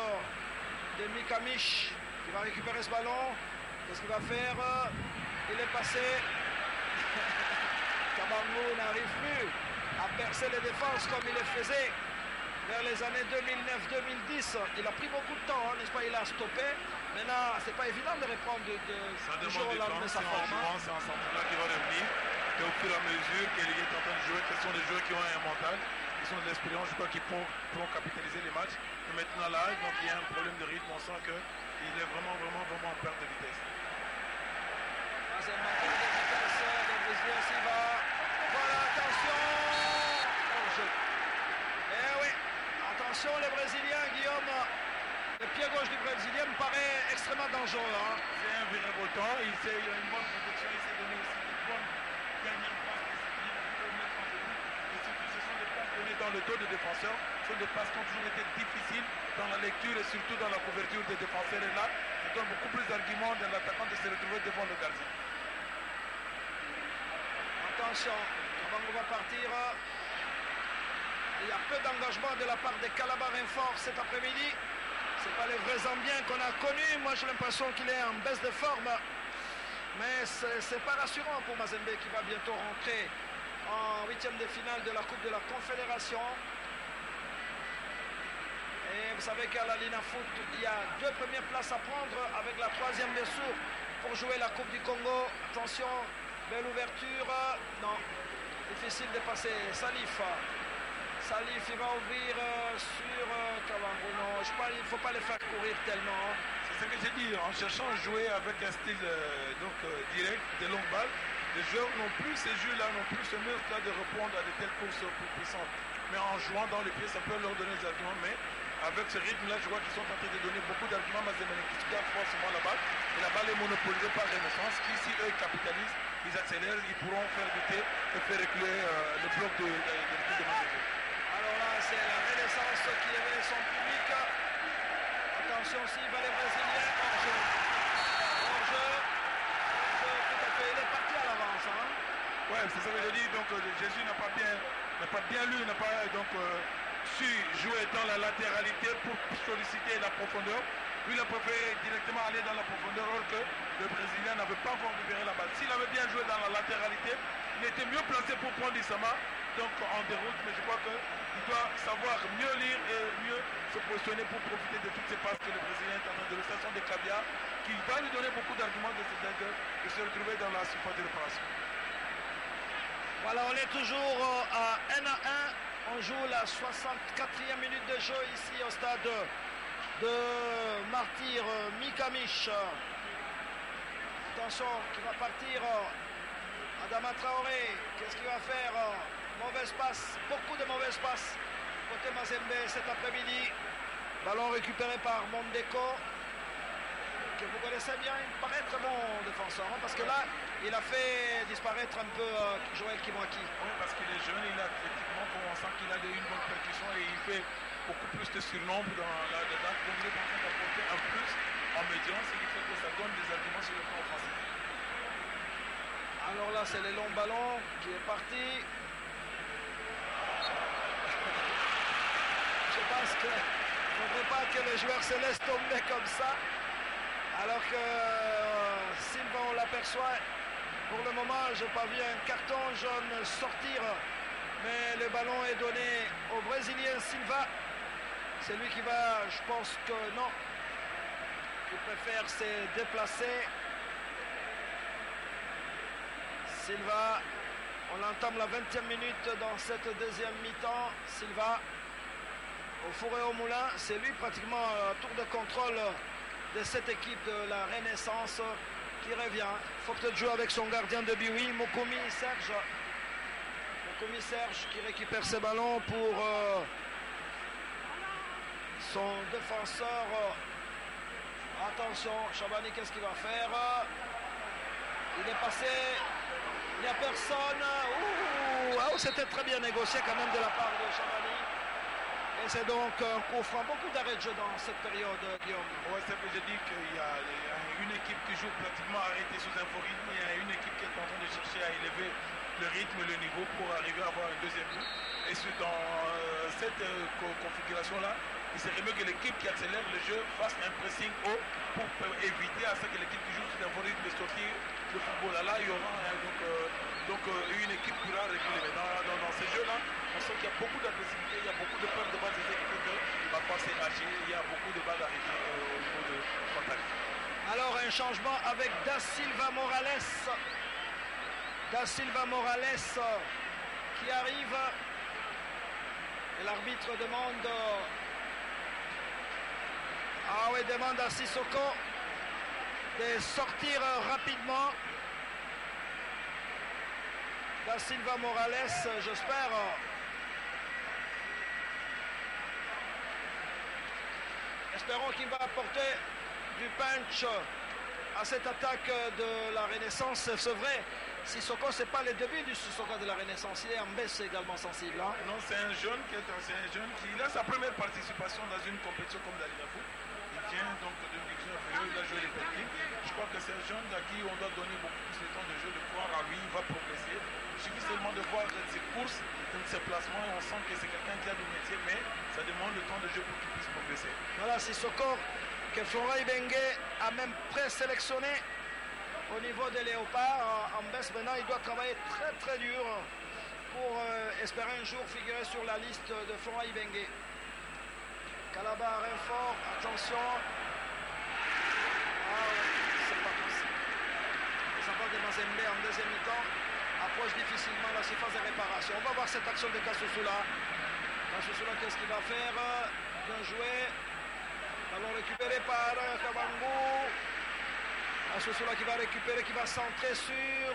de Mikamish qui va récupérer ce ballon. Qu'est-ce qu'il va faire? Il est passé. Kabango n'arrive plus à percer les défenses comme il le faisait vers les années 2009-2010. Il a pris beaucoup de temps, hein, n'est-ce pas? Il a stoppé. Maintenant, c'est pas évident de reprendre du jour au lendemain sa forme. C'est un centre-là qui va revenir. Et au fur et à mesure qu'il est en train de jouer, ce sont des joueurs qui ont un mental, qui sont de l'expérience, je crois qu'ils pourront capitaliser les matchs. Mais maintenant là, donc il y a un problème de rythme, on sent qu'il est vraiment en perte de vitesse. C'est un manque de vitesse, le Brésilien s'y va. Voilà, attention! Eh oui, attention les Brésiliens, Guillaume. Le pied gauche du Brésilien me paraît extrêmement dangereux. Hein. C'est un virevoltant, il y a une bonne protection, il s'est donné aussi une bonne dernière passe et surtout ce sont des passes données dans le dos des défenseurs. Ce sont des passes qui ont toujours été difficiles dans la lecture et surtout dans la couverture des défenseurs. Et là, ça donne beaucoup plus d'arguments dans l'attaquant de se retrouver devant le gardien. Attention, Kabango va partir. Il y a peu d'engagement de la part des Calabar Renfort cet après-midi. Ce n'est pas les vrais Zambiens qu'on a connus. Moi, j'ai l'impression qu'il est en baisse de forme. Mais ce n'est pas rassurant pour Mazembe qui va bientôt rentrer en huitième de finale de la Coupe de la Confédération. Et vous savez qu'à la Lina Foot, il y a 2 premières places à prendre avec la 3e bien sûr pour jouer la Coupe du Congo. Attention, belle ouverture. Non, difficile de passer. Salif, il va ouvrir sur Kabango. Non, il ne faut pas les faire courir tellement. C'est ce que j'ai dit, en cherchant à jouer avec un style direct, de longues balles, les joueurs n'ont plus ces jeux-là, n'ont plus ce muscle-là de répondre à de telles courses plus puissantes. Mais en jouant dans les pieds, ça peut leur donner des arguments, mais avec ce rythme-là, je vois qu'ils sont en train de donner beaucoup d'arguments à Mazembe qui se gardent forcément la balle. Et la balle est monopolisée par Renaissance, qui si eux capitalisent, ils accélèrent, ils pourront faire lutter et faire reculer le bloc de l'équipe de Mazembe. Alors là, c'est la Renaissance qui éveille son public. Attention s'il va les Brésiliens. Hors-jeu. Tout à fait. Il est parti à l'avance. Hein. Ouais, c'est ça que je dis. Donc Jésus n'a pas bien lu, n'a pas su jouer dans la latéralité pour solliciter la profondeur. Lui, il a préféré directement aller dans la profondeur, alors que le Brésilien n'avait pas encore libéré la balle. S'il avait bien joué dans la latéralité, il était mieux placé pour prendre Issama, donc en déroute, mais je crois qu'il doit savoir mieux lire et mieux se positionner pour profiter de toutes ces passes que le Brésilien est en train de faire. Ce sont des caviars qui va lui donner beaucoup d'arguments de se retrouver dans la surface de réparation. Voilà, on est toujours à 1-1. On joue la 64e minute de jeu ici au stade de Martyr Mikamish. Attention, qui va partir. Adama Traoré, qu'est-ce qu'il va faire? Mauvaise passe, beaucoup de mauvaises passes côté Mazembe cet après-midi. Ballon récupéré par Mondeko, que vous connaissez bien, il paraît très bon défenseur, hein, parce que là, il a fait disparaître un peu Joël Kimwaki. Oui, parce qu'il est jeune, il a effectivement, on sent qu'il a une bonne percussion et il fait beaucoup plus de surnombre dans la dedans. Donc il est en train d'apporter un plus en médian, ce qui fait que ça donne des arguments sur le plan offensif. Alors là, c'est le long ballon qui est parti. Je pense qu'il ne faudrait pas que le joueur se laisse tomber comme ça. Alors que Silva, on l'aperçoit. Pour le moment, je n'ai pas vu un carton jaune sortir. Mais le ballon est donné au Brésilien Silva. C'est lui qui va, je pense que non. Il préfère se déplacer. Silva, on entame la 20e minute dans cette deuxième mi-temps. Silva, au four et au moulin, c'est lui pratiquement tour de contrôle de cette équipe de la Renaissance qui revient. Il faut peut-être jouer avec son gardien de but, oui, Mokomi Serge. Mokomi Serge qui récupère ses ballons pour son défenseur. Attention, Chabani, qu'est-ce qu'il va faire? Il est passé. Il n'y a personne. Ouh, c'était très bien négocié quand même de la part de Chabani. Et c'est donc un coup franc. Beaucoup d'arrêts de jeu dans cette période, Guillaume. Ouais, c'est que je dis qu'il y a une équipe qui joue pratiquement arrêtée sous un faux rythme. Il y a une équipe qui est en train de chercher à élever le rythme, le niveau pour arriver à avoir un deuxième but. Et dans cette configuration-là, il serait mieux que l'équipe qui accélère le jeu fasse un pressing haut pour éviter à ce que l'équipe qui joue sous un faux rythme de sortir le football. Là, il y aura une équipe qui pourra reculer. Mais dans ces jeux-là, on sent qu'il y a beaucoup d'agressivité, il y a beaucoup de peur de balle des équipes qui va pas s'éracher, il y a beaucoup de balles arrêtées au niveau de contact. Alors un changement avec Da Silva Morales. Da Silva Morales qui arrive. Et l'arbitre demande... demande à Sissoko de sortir rapidement. Da Silva Morales, j'espère. Espérons qu'il va apporter du punch à cette attaque de la Renaissance. C'est vrai, Sissoko, c'est pas le début du Sissoko de la Renaissance. Il est en baisse également sensible. Hein? Non, c'est un jeune qui a sa première participation dans une compétition comme la Liga Foot. Il vient donc d'une division inférieure, il a joué les petits. Je crois que c'est un jeune à qui on doit donner beaucoup plus de temps de jeu, de croire à lui, il va progresser. Il suffit seulement de voir ses courses, ses placements, et on sent que c'est quelqu'un qui a du métier, mais ça demande le temps de jeu pour qu'il puisse progresser. Voilà, Sissoko, que Florent Ibenge a même présélectionné au niveau des Léopards en baisse. Maintenant, il doit travailler très très dur pour espérer un jour figurer sur la liste de Florent Ibenge. Calabar, fort, attention. C'est pas possible. Les enfants de Mazembe en deuxième mi-temps approchent difficilement la surface de réparation. On va voir cette action de Kassusula. Kassusula, qu'est-ce qu'il va faire? Bien joué. Ballon récupéré par Kabangou. Kassusula qui va récupérer, qui va centrer sur...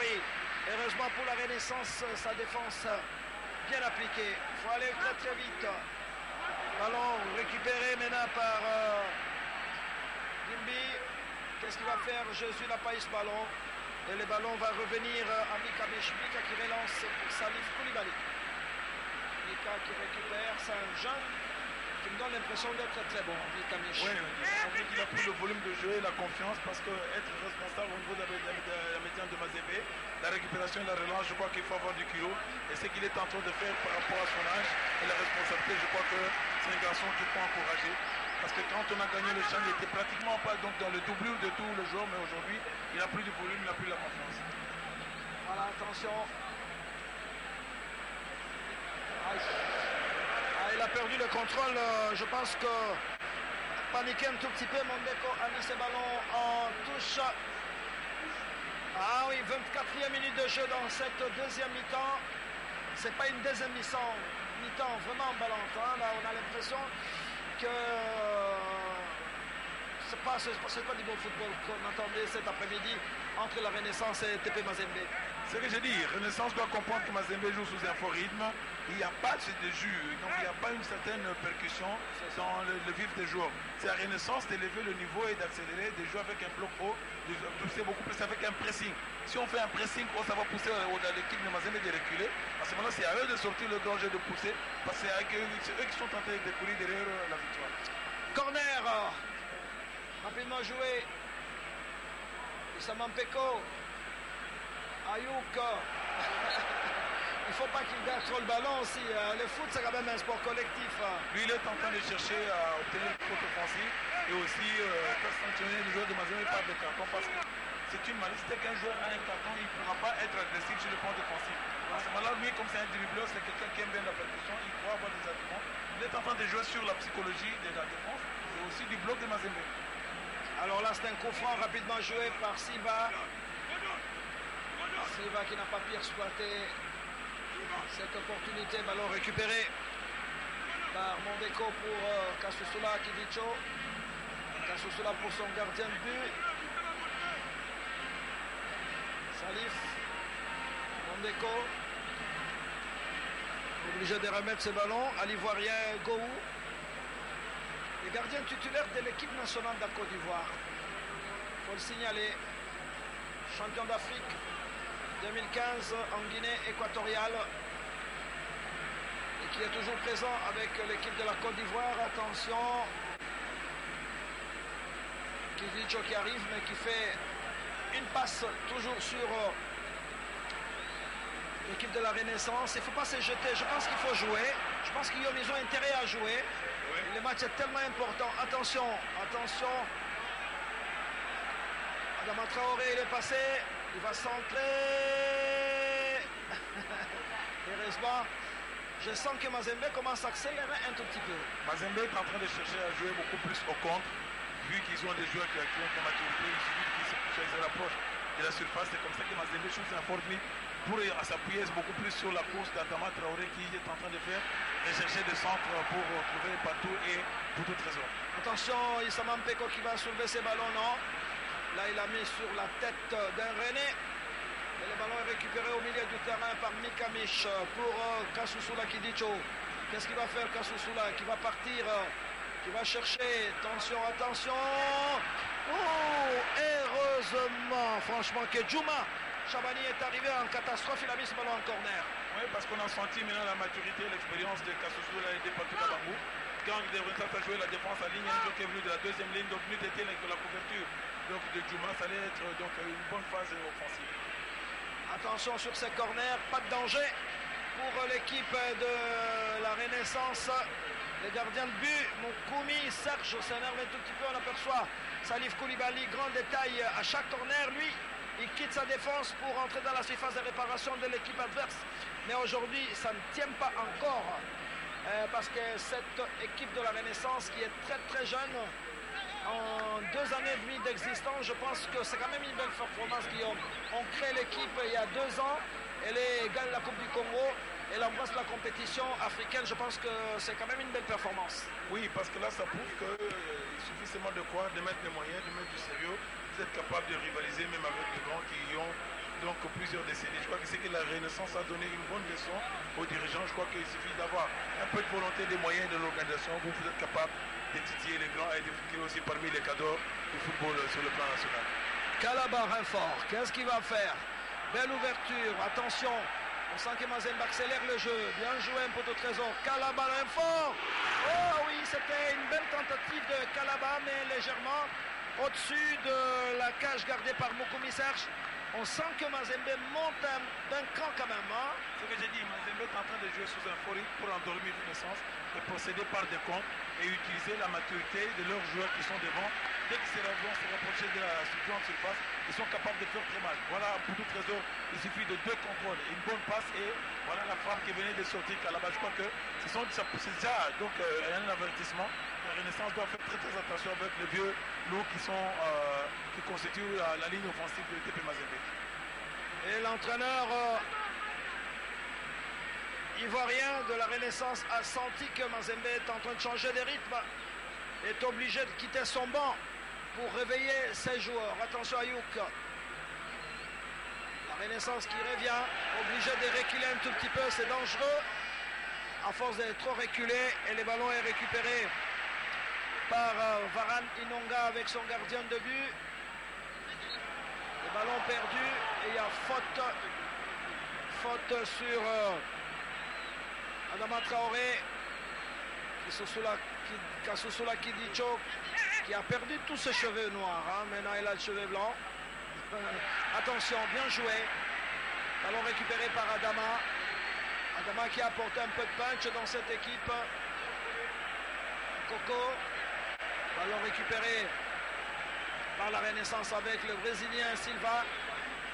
oui. Heureusement pour la Renaissance, sa défense bien appliquée. Il faut aller très très vite. Ballon récupéré maintenant par Gimbi. Qu'est-ce qu'il va faire? Jésus n'a pas eu ce ballon. Et le ballon va revenir à Mika Mishmika qui relance pour Salif Koulibaly. Mika qui récupère, c'est un jeune qui me donne l'impression d'être très bon. Mika Mishmika. Oui, on dit qu'il a pris le volume de jeu et la confiance parce qu'être responsable au niveau de la médiane de Mazembe, la récupération et la relance, je crois qu'il faut avoir du kilo. Et ce qu'il est en train de faire par rapport à son âge et la responsabilité, je crois que c'est un garçon qu'il faut encourager. Parce que quand on a gagné le champ, il n'était pratiquement pas donc, dans le doublure de tous les joueurs, mais aujourd'hui, il n'a plus de volume, il n'a plus la confiance. Voilà, attention. Il a perdu le contrôle. Je pense que paniqué un tout petit peu. Mondeko a mis ses ballons en touche. 24e minute de jeu dans cette deuxième mi-temps. C'est pas une deuxième mi-temps vraiment emballante. Hein. Là, on a l'impression que c'est pas du bon football qu'on attendait cet après-midi entre la Renaissance et TP Mazembe. C'est ce que je dis, Renaissance doit comprendre que Mazembe joue sous un fort rythme. Il n'y a pas de jus, donc il n'y a pas une certaine percussion dans le vif des joueurs. C'est à Renaissance d'élever le niveau et d'accélérer, de jouer avec un bloc haut, de pousser beaucoup plus avec un pressing. Si on fait un pressing haut, ça va pousser l'équipe de Mazembe de reculer. À ce moment-là, c'est à eux de sortir le grand jeu de pousser, parce que c'est eux qui sont en train de courir derrière la victoire. Corner, rapidement joué. Isamampeko. Ayouk. Il ne faut pas qu'il garde trop le ballon aussi. Le foot, c'est quand même un sport collectif. Lui, il est en train de chercher à obtenir une faute offensive et aussi faire sanctionner les joueurs de Mazembe par des cartons parce que c'est une malice. Dès qu'un joueur a un carton, il ne pourra pas être agressif sur le plan défensif. À ce moment-là, lui, comme c'est un dribbleur, c'est quelqu'un qui aime bien la percussion, il pourra avoir des arguments. Il est en train de jouer sur la psychologie de la défense et aussi du bloc de Mazembe. Alors là, c'est un coup franc rapidement joué par Silva. Silva qui n'a pas pu exploiter cette opportunité. Ballon récupéré par Mondeko pour Kassusula Kivicho. Kassusula pour son gardien de but. Salif. Mondeko. Obligé de remettre ce ballon à l'Ivoirien Gou. Le gardien titulaire de l'équipe nationale de la Côte d'Ivoire. Il faut le signaler. Champion d'Afrique 2015 en Guinée équatoriale. qui est toujours présent avec l'équipe de la Côte d'Ivoire. Attention. Kidicho qui arrive, mais qui fait une passe toujours sur l'équipe de la Renaissance. Il ne faut pas se jeter. Je pense qu'il faut jouer. Je pense qu'ils ont intérêt à jouer. Oui. Le match est tellement important. Attention, attention. Adama Traoré, il est passé. Il va centrer. Heureusement, je sens que Mazembe commence à accélérer un tout petit peu. Mazembe est en train de chercher à jouer beaucoup plus au contre. Vu qu'ils ont des joueurs qui ont de maturité, il suffit qu'ils se rapprochent de la surface. C'est comme ça que Mazembe chose informé pour s'appuyer beaucoup plus sur la course d'Adama Traoré qui est en train de faire et chercher des centres pour trouver partout et pour tout trésor. Attention, Issa Mampeko qui va soulever ses ballons, non? Là, il a mis sur la tête d'un René. Et le ballon est récupéré au milieu du terrain par Mikamish pour Kasusula Kidicho. Qu'est-ce qu'il va faire Kasusula qui va partir, qui va chercher. Attention, attention. Oh, heureusement, franchement, que Djouma Chabani est arrivé en catastrophe. Il a mis ce ballon en corner. Oui, parce qu'on a senti maintenant la maturité, l'expérience de Kasusula et de Patrick Abangou. Quand il devrait jouer la défense à ligne, un joueur qui est venu de la deuxième ligne, donc lui était avec la couverture donc, de Djouma, ça allait être donc, une bonne phase offensive. Attention sur ces corners, pas de danger pour l'équipe de la Renaissance. Les gardiens de but, Moukoumi, Serge s'énerve un tout petit peu, on aperçoit Salif Koulibaly, grand détail à chaque corner, lui, il quitte sa défense pour entrer dans la surface de réparation de l'équipe adverse. Mais aujourd'hui, ça ne tient pas encore, parce que cette équipe de la Renaissance qui est très très jeune, en 2 années et demie d'existence, je pense que c'est quand même une belle performance, Guillaume. On crée l'équipe il y a 2 ans, elle gagne la Coupe du Congo, elle embrasse la compétition africaine, je pense que c'est quand même une belle performance. Oui, parce que là, ça prouve qu'il suffit seulement de quoi, de mettre les moyens, de mettre du sérieux, vous êtes capable de rivaliser même avec les grands qui ont donc plusieurs décennies. Je crois que c'est que la Renaissance a donné une bonne leçon aux dirigeants. Je crois qu'il suffit d'avoir un peu de volonté, des moyens de l'organisation, vous êtes capable de titiller les grands et de figurer aussi parmi les cadors du football sur le plan national. Calabar fort, qu'est-ce qu'il va faire? Belle ouverture, attention, on sent que Mazembe accélère le jeu, bien joué un poteau trésor, Calabar fort. Oh oui, c'était une belle tentative de Calabar, mais légèrement au-dessus de la cage gardée par Moukoumi Serge. On sent que Mazembe monte d'un cran quand même. Hein? Ce que j'ai dit, Mazembe est en train de jouer sous un fort pour endormir Renaissance et procéder par des comptes et utiliser la maturité de leurs joueurs qui sont devant. Dès qu'ils vont se rapprocher de la grande surface, ils sont capables de faire très mal. Voilà, pour tout trésor, il suffit de 2 contrôles, une bonne passe et voilà la frappe qui venait de sortir Calabar. Je crois que c'est déjà donc, un avertissement. La Renaissance doit faire très très attention avec les vieux loups qui constituent la ligne offensive de TP Mazembe. Et l'entraîneur ivoirien de la Renaissance a senti que Mazembe est en train de changer de rythme, est obligé de quitter son banc pour réveiller ses joueurs. Attention à Youk. La Renaissance qui revient, obligé de reculer un tout petit peu, c'est dangereux. À force d'être trop reculé, et le ballon est récupéré par Varane Inonga avec son gardien de but. Le ballon perdu et il y a faute sur Adama Traoré, Kasusula Kidicho, qui a perdu tous ses cheveux noirs. Hein. Maintenant il a le cheveu blanc. Attention, bien joué. Ballon récupéré par Adama. Adama qui a apporté un peu de punch dans cette équipe. Coco. Ballon récupéré par la Renaissance avec le Brésilien Silva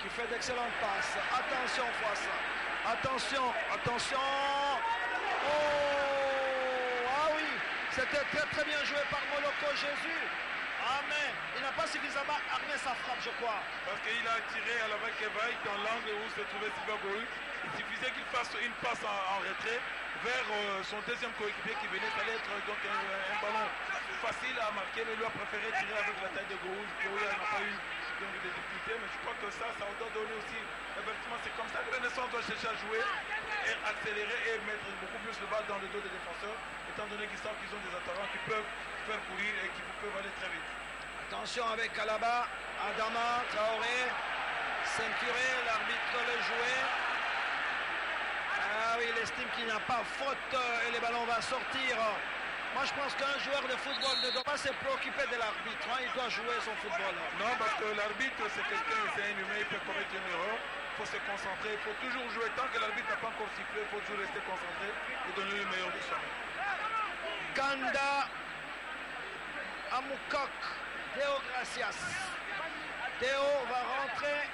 qui fait d'excellentes passes. Attention Foissa. Attention, attention. Oh, ah oui, c'était très très bien joué par Moloko Jésus. Ah mais il n'a pas suffisamment armé sa frappe, je crois. Parce qu'il a tiré à la Vakevaï dans l'angle où se trouvait Silva Goru. Il suffisait qu'il fasse une passe en retrait vers son deuxième coéquipier qui venait. Ça allait être donc un ballon facile à marquer, mais lui a préféré tirer avec la taille de Goru. Goru n'a pas eu donc, des difficultés, mais je crois que ça doit donner aussi. Effectivement, c'est comme ça que Renaissance doit chercher à jouer et accélérer et mettre beaucoup plus le bal dans le dos des défenseurs, étant donné qu'ils savent qu'ils ont des attaquants qui peuvent faire courir et qui peuvent aller très vite. Attention avec Calabar, Adama, Traoré, ceinturé, l'arbitre le jouait. Ah oui, il est estime qu'il n'y a pas faute et le ballon va sortir. Moi, je pense qu'un joueur de football ne doit pas se préoccuper de l'arbitre. Hein, il doit jouer son football. Non, parce que l'arbitre, c'est quelqu'un, c'est un humain, il peut commettre une erreur. Il faut se concentrer, il faut toujours jouer. Tant que l'arbitre n'a pas encore sifflé, il faut toujours rester concentré et donner le meilleur de soi-même. Kanda Amukok, Théo Gracias. Théo va rentrer.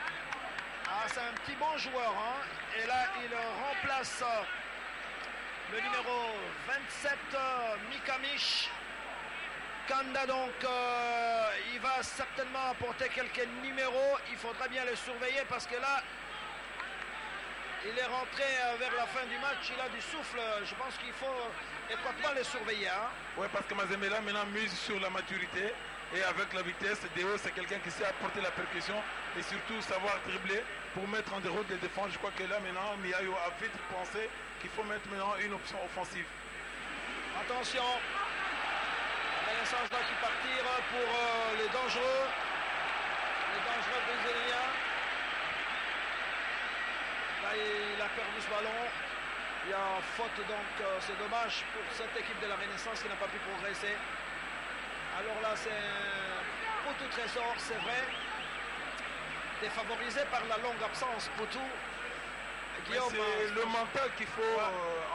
Ah, c'est un petit bon joueur. Hein. Et là, il remplace le numéro 27, Mikamish. Kanda, donc, il va certainement apporter quelques numéros. Il faudra bien le surveiller parce que là, il est rentré vers la fin du match. Il a du souffle. Je pense qu'il faut étroitement le surveiller. Hein. Oui, parce que Mazembe là maintenant mise sur la maturité et avec la vitesse. Déo, c'est quelqu'un qui sait apporter la percussion et surtout savoir dribbler pour mettre en déroute les défenses. Je crois que là maintenant, Miayo a vite pensé qu'il faut mettre maintenant une option offensive. Attention, Renaissance va qui partir pour les dangereux brésiliens. Là, il a perdu ce ballon. Il y a faute, donc c'est dommage pour cette équipe de la Renaissance qui n'a pas pu progresser. Alors là, c'est Poutou Trésor, c'est vrai, défavorisé par la longue absence. Poutou, Guillaume, c'est le mental qu'il faut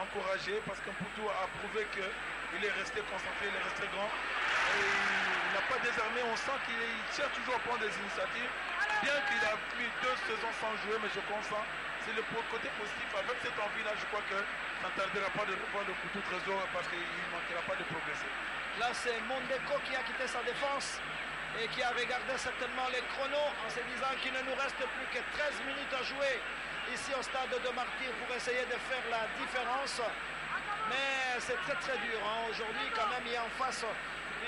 encourager parce que Poutou a prouvé qu'il est resté concentré, il est resté grand. Et il n'a pas désarmé, on sent qu'il cherche toujours à prendre des initiatives. Bien qu'il a plus 2 saisons sans jouer, mais je consens. C'est le côté positif. Avec cette envie-là, je crois que ça ne tardera pas de revoir le Poutou Trésor parce qu'il ne manquera pas de progresser. Là, c'est Mondeko qui a quitté sa défense et qui a regardé certainement les chronos en se disant qu'il ne nous reste plus que 13 minutes à jouer ici au stade de Martyr pour essayer de faire la différence. Mais c'est très très dur. Hein. Aujourd'hui, quand même, il y a en face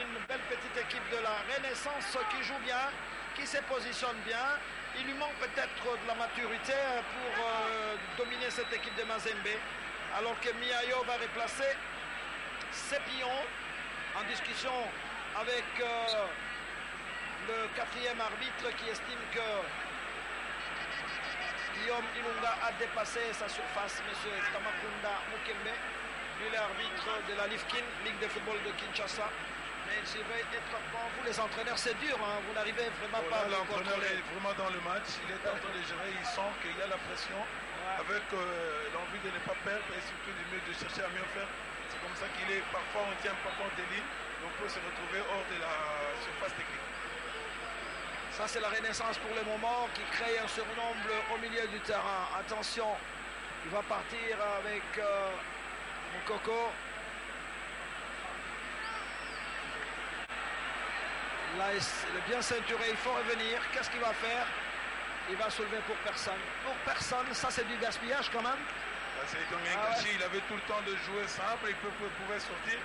une belle petite équipe de la Renaissance qui joue bien, qui se positionne bien. Il lui manque peut-être de la maturité pour dominer cette équipe de Mazembe. Alors que Miayo va replacer Sepillon en discussion avec le 4e arbitre qui estime que Guillaume Ilunga a dépassé sa surface. Monsieur Tamakunda Mukembe, lui l'arbitre de la Lifkin, Ligue de football de Kinshasa. Mais il surveille étroitement. Vous les entraîneurs, c'est dur, hein. Vous n'arrivez vraiment pas à le contrôler. L'entraîneur est vraiment dans le match, il est en train de gérer, il sent qu'il y a la pression avec l'envie de ne pas perdre et surtout de chercher à mieux faire. C'est comme ça qu'il est, parfois on tient pas compte des lignes, donc on peut se retrouver hors de la surface technique. Ça c'est la Renaissance pour le moment qui crée un surnombre au milieu du terrain. Attention, il va partir avec Mukoko. Là, il est bien ceinturé, il faut revenir. Qu'est-ce qu'il va faire? Il va soulever pour personne. Pour personne, ça c'est du gaspillage quand même. C'est comme un gâchis, il avait tout le temps de jouer simple, il pouvait sortir.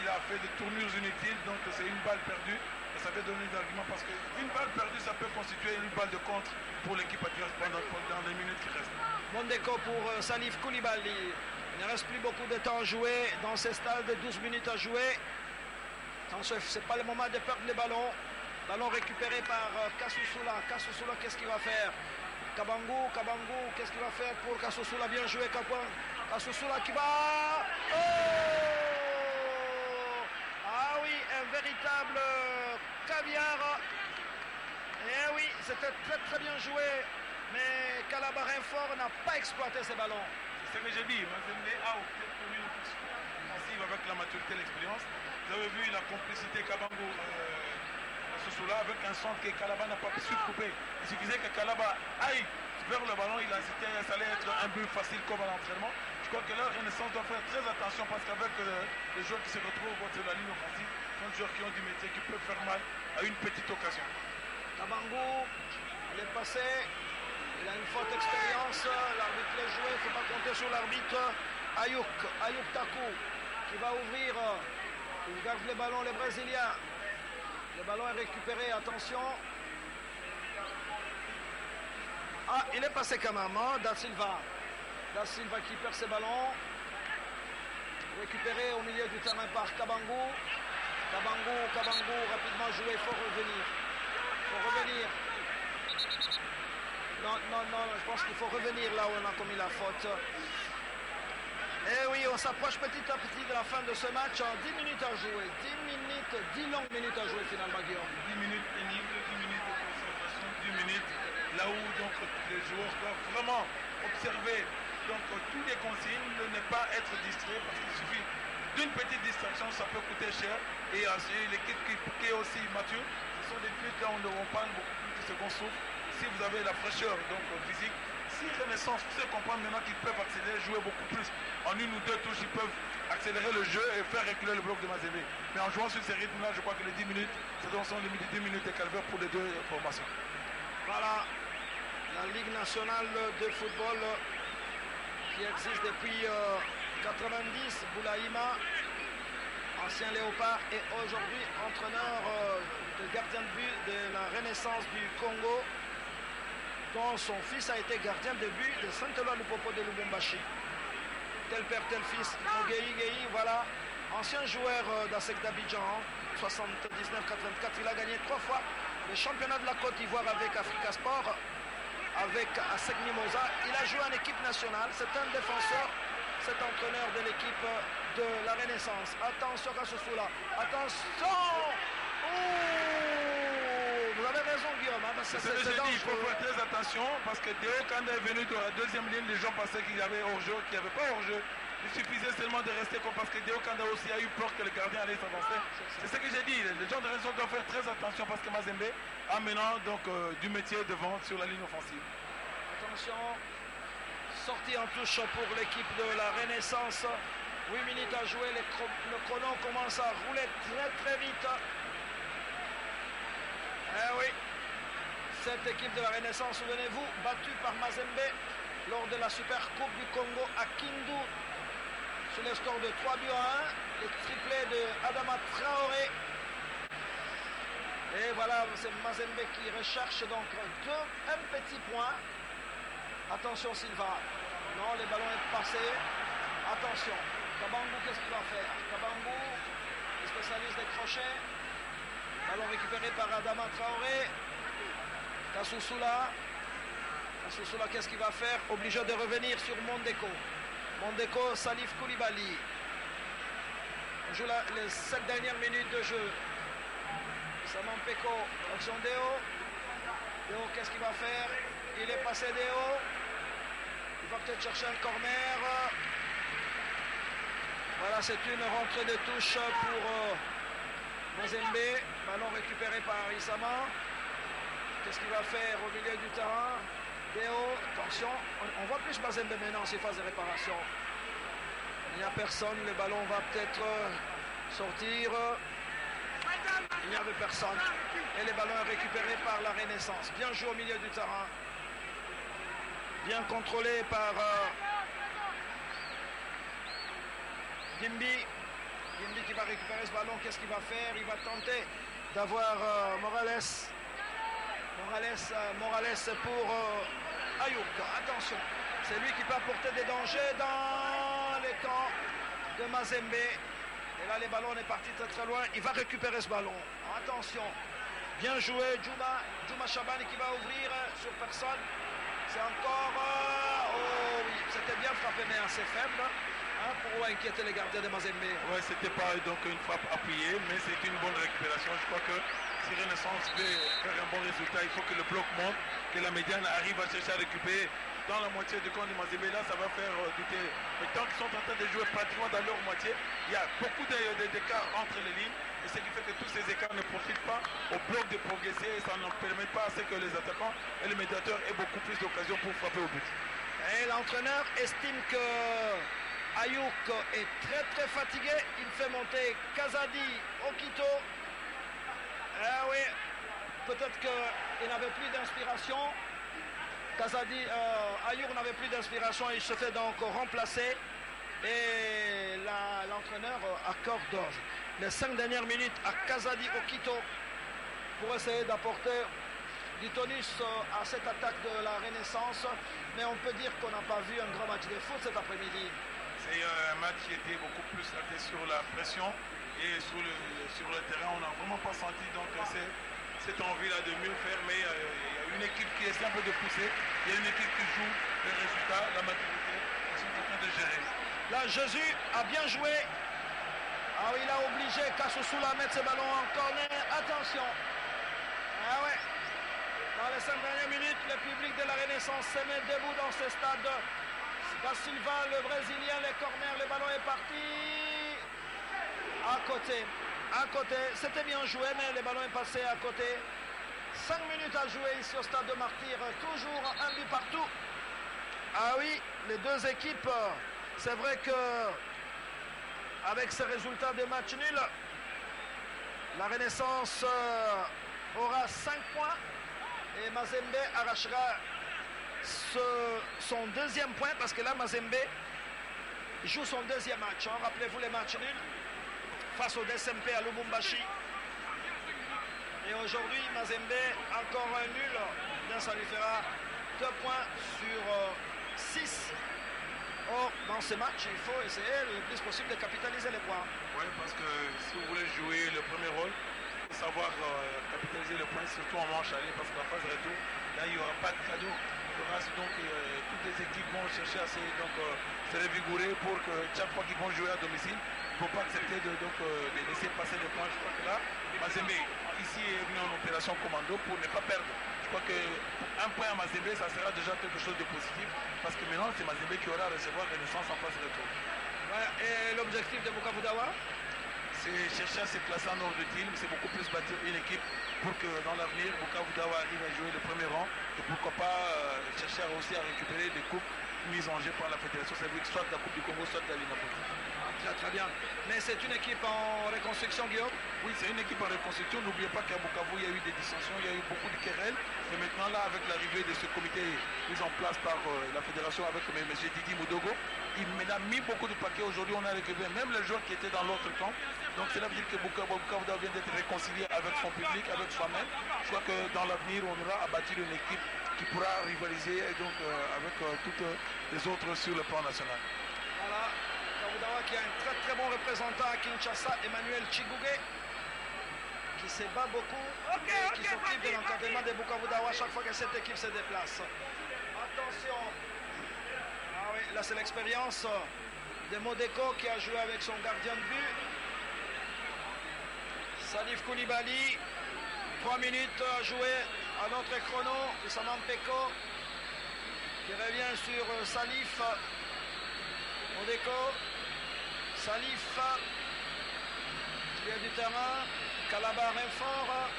Il a fait des tournures inutiles, donc c'est une balle perdue. Et ça fait donner des arguments parce qu'une balle perdue, ça peut constituer une balle de contre pour l'équipe adverse dans les minutes qui restent. Mondeko pour Salif Koulibaly. Il ne reste plus beaucoup de temps à jouer dans ces stades, 12 minutes à jouer. Ce n'est pas le moment de perdre le ballon. Ballon récupéré par Kasusula. Kasusula, qu'est-ce qu'il va faire? Kabangu, qu'est-ce qu'il va faire pour Kasusula? Bien joué, Kasusula qui va... Oh! Ah oui, un véritable caviar. Eh oui, c'était très très bien joué. Mais Calabarin fort n'a pas exploité ces ballons. C'est ce que j'ai dit. Mazembe a opté pour une offensive avec la maturité et l'expérience. Vous avez vu la complicité Kabangu Kasusula avec un centre que Kalaba n'a pas su couper. Il suffisait que Kalaba aille vers le ballon, il a incité, ça allait être un but facile comme à l'entraînement. Je crois que la Renaissance doit faire très attention parce qu'avec les joueurs qui se retrouvent au côté de la ligne offensive, sont des joueurs qui ont du métier, qui peuvent faire mal à une petite occasion. Kabangu, il est passé, il a une forte expérience, l'arbitre l'a joué, il ne faut pas compter sur l'arbitre. Ayouk Takou qui va ouvrir, il garde le ballon, les Brésiliens. Le ballon est récupéré, attention. Ah, il est passé quand même, hein, Da Silva. Da Silva qui perd ses ballons. Récupéré au milieu du terrain par Kabangu. Kabangu, rapidement joué, il faut revenir. Non, je pense qu'il faut revenir là où on a commis la faute. Et oui, on s'approche petit à petit de la fin de ce match. 10 minutes à jouer. 10 longues minutes à jouer finalement, Guillaume. 10 minutes pénibles, 10 minutes de concentration, 10 minutes là où donc les joueurs doivent vraiment observer donc tous les consignes, ne pas être distrait parce qu'il suffit d'une petite distraction, ça peut coûter cher. Et l'équipe qui est aussi mature, ce sont des buts là où on parle beaucoup plus de second souffle. Si vous avez la fraîcheur donc physique, si Renaissance sait comprendre maintenant qu'ils peuvent accélérer, jouer beaucoup plus. En une ou deux touches, ils peuvent accélérer le jeu et faire reculer le bloc de Mazembe. Mais en jouant sur ces rythmes-là, je crois que les 10 minutes, ce sont les 10 minutes de calvaire pour les deux formations. Voilà, la Ligue nationale de football qui existe depuis 90, Boulaïma, ancien Léopard et aujourd'hui entraîneur de gardien de but de la Renaissance du Congo, dont son fils a été gardien de but de Saint-Éloi-Lupopo de Lubumbashi. Tel père, tel fils, Gueye, voilà, ancien joueur d'ASEC d'Abidjan, 79-84, il a gagné 3 fois le championnat de la Côte d'Ivoire avec Africa Sport, avec ASEC Mimosa. Il a joué en équipe nationale, c'est un défenseur, cet entraîneur de l'équipe de la Renaissance. Attention à ce sous-là, attention. Vous avez raison, Guillaume. Hein, c'est ce que j'ai dit, il faut faire très attention parce que Déo, quand il est venu de la deuxième ligne, les gens pensaient qu'il y avait hors-jeu, qu'il n'y avait pas hors-jeu. Il suffisait seulement de rester comme parce que Déo Kanda aussi a eu peur que le gardien allait s'avancer. C'est ce que j'ai dit. Les gens de raison doivent faire très attention parce que Mazembe a maintenant donc, du métier devant sur la ligne offensive. Attention, sortie en touche pour l'équipe de la Renaissance. 8 minutes à jouer, le chrono commence à rouler très très vite. Eh oui, cette équipe de la Renaissance, souvenez-vous, battue par Mazembe lors de la Super Coupe du Congo à Kindu, sur le score de 3 buts à 1, le triplé de Adama Traoré. Et voilà, c'est Mazembe qui recherche donc un petit point. Attention Silva, non, le ballon est passé. Attention, Kabangou, qu'est-ce qu'il va faire? Kabangou, spécialiste des crochets. Ballon récupéré par Adama Traoré. Kassoussoula, qu'est-ce qu'il va faire? Obligé de revenir sur Mondeko. Mondeko, Salif Koulibaly. On joue les 7 dernières minutes de jeu. Saman Peko, action Déo. Déo, qu'est-ce qu'il va faire? Il est passé Déo. Il va peut-être chercher un corner. Voilà, c'est une rentrée de touche pour Mazembe. Ballon récupéré par Isama. Qu'est-ce qu'il va faire au milieu du terrain? Déo, attention, on voit plus Mazembe maintenant en phase de réparation. Il n'y a personne, le ballon va peut-être sortir. Il n'y avait personne. Et le ballon est récupéré par la Renaissance. Bien joué au milieu du terrain. Bien contrôlé par Gimbi. Gimbi qui va récupérer ce ballon. Qu'est-ce qu'il va faire? Il va tenter d'avoir Morales pour Ayouk. Attention, c'est lui qui peut apporter des dangers dans les camps de Mazembe. Et là, les ballons, on est parti très très loin. Il va récupérer ce ballon. Attention, bien joué, Djouma Chabani qui va ouvrir sur personne. C'est encore... oh oui, c'était bien frappé, mais assez faible. Hein, pour inquiéter les gardiens de Mazembe. Ouais, c'était pas donc une frappe appuyée, mais c'est une bonne récupération. Je crois que si Renaissance veut faire un bon résultat, il faut que le bloc monte, que la médiane arrive à chercher à récupérer dans la moitié du camp de Mazembe. Là, ça va faire douter. Mais tant qu'ils sont en train de jouer pratiquement dans leur moitié, il y a beaucoup d'écarts entre les lignes. Et ce qui fait que tous ces écarts ne profitent pas au bloc de progresser et ça ne permet pas à ce que les attaquants et les médiateurs aient beaucoup plus d'occasions pour frapper au but. Et l'entraîneur estime que Ayouk est très très fatigué. Il fait monter Kazadi Okito. Ah oui, peut-être qu'il n'avait plus d'inspiration. Kazadi, Ayouk n'avait plus d'inspiration. Il se fait donc remplacer. Et l'entraîneur accorde les 5 dernières minutes à Kazadi Okito pour essayer d'apporter du tonus à cette attaque de la Renaissance. Mais on peut dire qu'on n'a pas vu un grand match de foot cet après-midi. C'est un match qui était beaucoup plus axé sur la pression et sur le terrain. On n'a vraiment pas senti donc cette envie-là de mieux faire, mais il y a une équipe qui essaie un peu de pousser. Il y a une équipe qui joue les résultats, la maturité. Ils sont en train de gérer. Là, Jésus a bien joué. Ah oui, il a obligé Kassoussoula à mettre ses ballons en corner. Attention. Ah ouais. Dans les 5 dernières minutes, le public de la Renaissance se met debout dans ce stade. Da Silva, le Brésilien, les corners, le ballon est parti. À côté. À côté. C'était bien joué, mais le ballon est passé à côté. 5 minutes à jouer ici au stade de Martyrs. Toujours un but partout. Ah oui, les deux équipes, c'est vrai que avec ces résultats de match nul, la Renaissance aura 5 points et Mazembe arrachera son deuxième point parce que là Mazembe joue son deuxième match. Hein. Rappelez-vous les matchs nuls face au DSMP à Lubumbashi. Et aujourd'hui Mazembe encore un nul. Bien, ça lui fera 2 points sur 6. Or, dans ces matchs, il faut essayer le plus possible de capitaliser les points. Oui, parce que si vous voulez jouer le premier rôle, il faut savoir capitaliser les points, surtout en manche aller, parce que la phase retour, là, il n'y aura pas de cadeau. Donc, toutes les équipes vont chercher à se revigorer pour que chaque fois qu'ils vont jouer à domicile, il ne faut pas accepter de laisser passer les points. Je crois que là, Mazembe, ici, est venu en opération commando pour ne pas perdre. Je crois qu'un point à Mazembe, ça sera déjà quelque chose de positif, parce que maintenant, c'est Mazembe qui aura à recevoir Renaissance en phase retour. Ouais, et l'objectif de Bukavu Dawa, c'est chercher à se placer en ordre de tir, c'est beaucoup plus bâtir une équipe pour que dans l'avenir, Bukavu Dawa arrive à jouer le premier rang et pourquoi pas chercher aussi à récupérer des coupes mises en jeu par la fédération, c'est-à-dire soit de la Coupe du Congo, soit de la Ligue nationale. Très très bien. Mais c'est une équipe en reconstruction, Guillaume? Oui, c'est une équipe en reconstruction. N'oubliez pas qu'à Bukavu, il y a eu des dissensions, il y a eu beaucoup de querelles. Et maintenant, là, avec l'arrivée de ce comité mis en place par la fédération avec M. Didi Moudogo, il a mis beaucoup de paquets. Aujourd'hui, on a récupéré même les joueurs qui étaient dans l'autre camp. Donc, cela veut dire que Bukavu vient d'être réconcilié avec son public, avec soi-même. Je crois que dans l'avenir, on aura à bâtir une équipe qui pourra rivaliser donc, avec toutes les autres sur le plan national. Voilà. Qui a un très très bon représentant à Kinshasa, Emmanuel Chigouge, qui se bat beaucoup et qui s'occupe de l'encadrement des Bukavu Dawa chaque fois que cette équipe se déplace. Attention, ah oui, là c'est l'expérience de Modeko qui a joué avec son gardien de but. Salif Koulibaly, 3 minutes à jouer à notre chrono. Issam Peko qui revient sur Salif. Modeko. Salif, milieu du terrain, Kalaba renfort,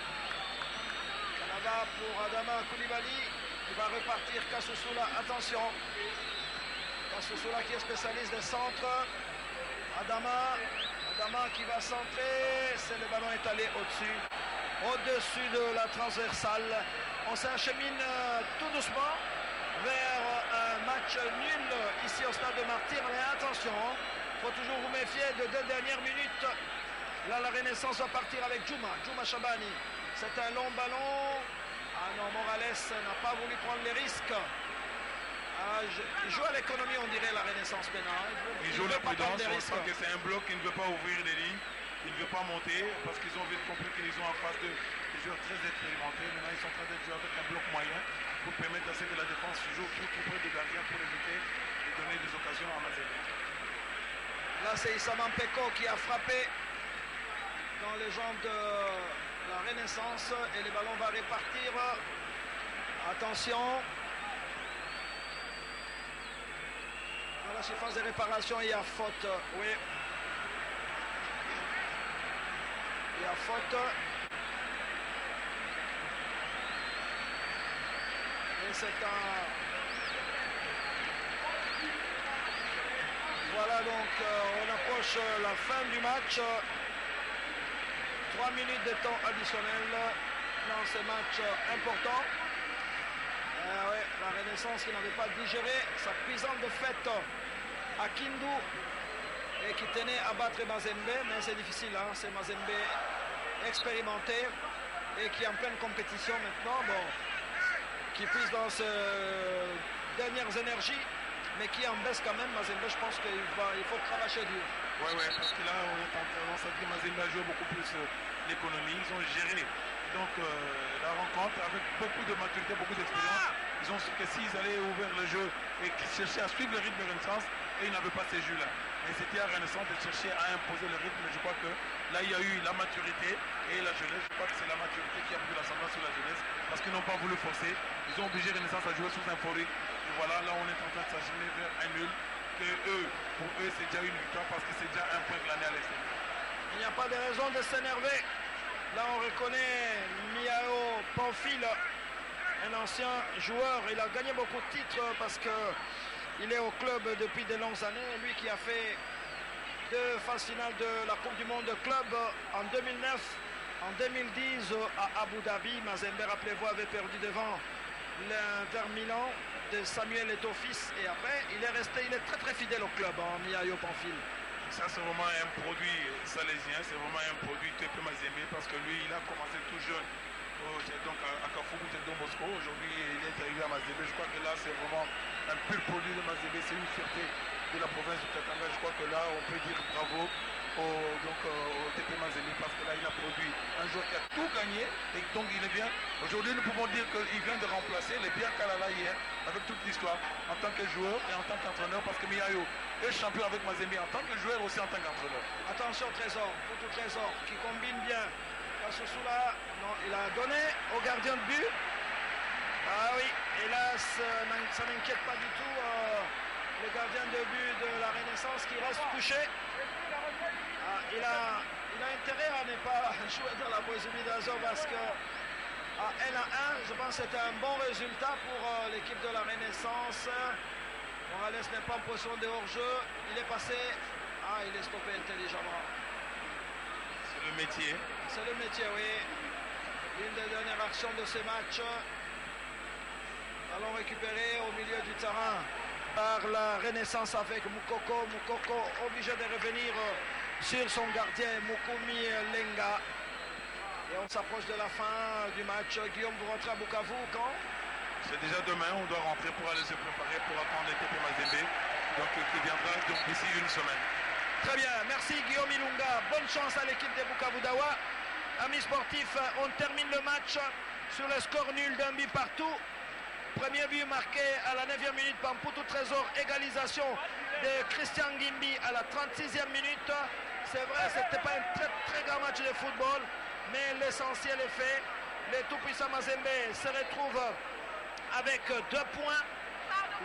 Kalaba pour Adama Koulibaly, qui va repartir Kassoussoula, attention, Kassoussoula qui est spécialiste des centres, Adama qui va centrer, c'est le ballon est allé au-dessus de la transversale, on s'achemine tout doucement vers un match nul ici au stade de Martyrs, mais attention, il faut toujours vous méfier de 2 dernières minutes. Là, la Renaissance va partir avec Djouma Chabani. C'est un long ballon. Ah non, Morales n'a pas voulu prendre les risques. Ah, il joue à l'économie, on dirait, la Renaissance maintenant. Il joue la prudence, on sent que c'est un bloc qui ne veut pas ouvrir les lignes. Il ne veut pas monter parce qu'ils ont vite compris qu'ils ont en face des joueurs très expérimentés. Maintenant, ils sont en train de jouer avec un bloc moyen pour permettre à ce que la défense joue tout près des gardiens pour éviter de donner des occasions à Mazembe. Là, c'est Issam Peko qui a frappé dans les jambes de la Renaissance et le ballon va repartir. Attention. Dans la surface de réparation, il y a faute. Oui. Il y a faute. Et c'est un... Voilà donc, on approche la fin du match. 3 minutes de temps additionnel dans ce match important. Ouais, la Renaissance qui n'avait pas digéré sa cuisante défaite à Kindu et qui tenait à battre Mazembe, mais c'est difficile, hein, c'est Mazembe expérimenté et qui est en pleine compétition maintenant, bon, qui puise dans ses dernières énergies, mais qui en baisse quand même. Mazembe, je pense qu'il faut cravacher dur. Oui, parce que là, on sent que Mazembe a joué beaucoup plus l'économie. Ils ont géré donc, la rencontre avec beaucoup de maturité, beaucoup d'expérience. Ils Ils ont su que s'ils allaient ouvrir le jeu et chercher à suivre le rythme de Renaissance, et ils n'avaient pas ces jeux-là. Mais c'était à Renaissance de chercher à imposer le rythme. Je crois que là, il y a eu la maturité et la jeunesse. Je crois que c'est la maturité qui a pris l'ascendant sur la jeunesse parce qu'ils n'ont pas voulu forcer. Ils ont obligé Renaissance à jouer sous un forêt. Et voilà, là, on est en train de s'acheminer vers un nul. Pour eux, c'est déjà une victoire parce que c'est déjà un point glané à l'extérieur. Il n'y a pas de raison de s'énerver. Là, on reconnaît Miao Pamphile, un ancien joueur. Il a gagné beaucoup de titres parce qu'il est au club depuis de longues années. Lui qui a fait 2 phases finales de la Coupe du Monde de club en 2009, en 2010 à Abu Dhabi. Mazembe, rappelez-vous, avait perdu devant l'Inter Milan de Samuel Eto'o-Fils. Et après, il est très très fidèle au club, Miao Pamphile. Ça, c'est vraiment un produit salésien, c'est vraiment un produit TP Mazembe parce que lui, il a commencé tout jeune. Donc à Kafougou, c'est Don Bosco. Aujourd'hui, il est arrivé à Mazembe. Je crois que là, c'est vraiment un pur produit de Mazembe. C'est une fierté de la province du Katanga. Je crois que là, on peut dire bravo au TP Mazembe parce que là, il a produit un joueur qui a tout gagné et donc il est bien. Aujourd'hui, nous pouvons dire qu'il vient de remplacer les Biens Kalala hier avec toute l'histoire en tant que joueur et en tant qu'entraîneur parce que Miayo est champion avec Mazembe en tant que joueur aussi en tant qu'entraîneur. Attention Trésor, pour tout Trésor qui combine bien. Kassoussoula, non, il a donné au gardien de but. Ah oui, hélas, ça n'inquiète pas du tout le gardien de but de la Renaissance qui reste couché. Ah, il a intérêt à ne pas jouer dans la Boézumi d'Azov parce que à 1-1, je pense que c'était un bon résultat pour l'équipe de la Renaissance. Morales n'est pas en position de hors-jeu. Il est passé. Ah, il est stoppé intelligemment. C'est le métier. C'est le métier, oui. Une des dernières actions de ce match. Allons récupérer au milieu du terrain par la Renaissance avec Moukoko. Moukoko obligé de revenir sur son gardien Mukumi Lenga. Et on s'approche de la fin du match. Guillaume, vous rentrez à Bukavu quand? C'est déjà demain, on doit rentrer pour aller se préparer pour attendre l'équipe de Mazembe. Donc qui viendra donc d'ici une semaine. Très bien, merci Guillaume Ilunga. Bonne chance à l'équipe de Bukavu Dawa. Amis sportifs, on termine le match sur le score nul d'un but partout. Premier but marqué à la 9e minute par Mputu Trésor. Égalisation de Christian Gimbi à la 36e minute. C'est vrai, ce n'était pas un très très grand match de football, mais l'essentiel est fait. Les tout-puissants Mazembe se retrouvent avec 2 points.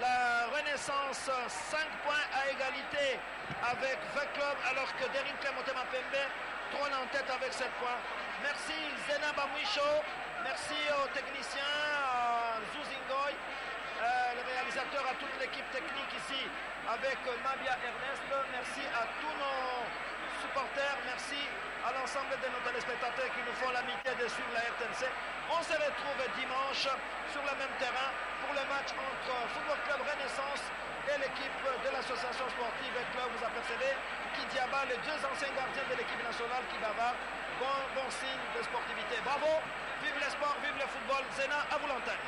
La Renaissance 5 points à égalité avec 20 clubs, alors que Derinkle Motema Pembe trône en tête avec 7 points. Merci Zena Bamwisho, merci aux techniciens, à Zuzingoy, le réalisateur, à toute l'équipe technique ici avec Mabia Ernest. Merci à tous nos supporters, merci à l'ensemble de nos téléspectateurs qui nous font l'amitié de suivre la RTNC. On se retrouve dimanche sur le même terrain pour le match entre Football Club Renaissance et l'équipe de l'association sportive et club, vous apercevez, Kidiaba, les 2 anciens gardiens de l'équipe nationale qui bavardent. Bon signe de sportivité. Bravo, vive le sport, vive le football. Zena, à vous l'antenne.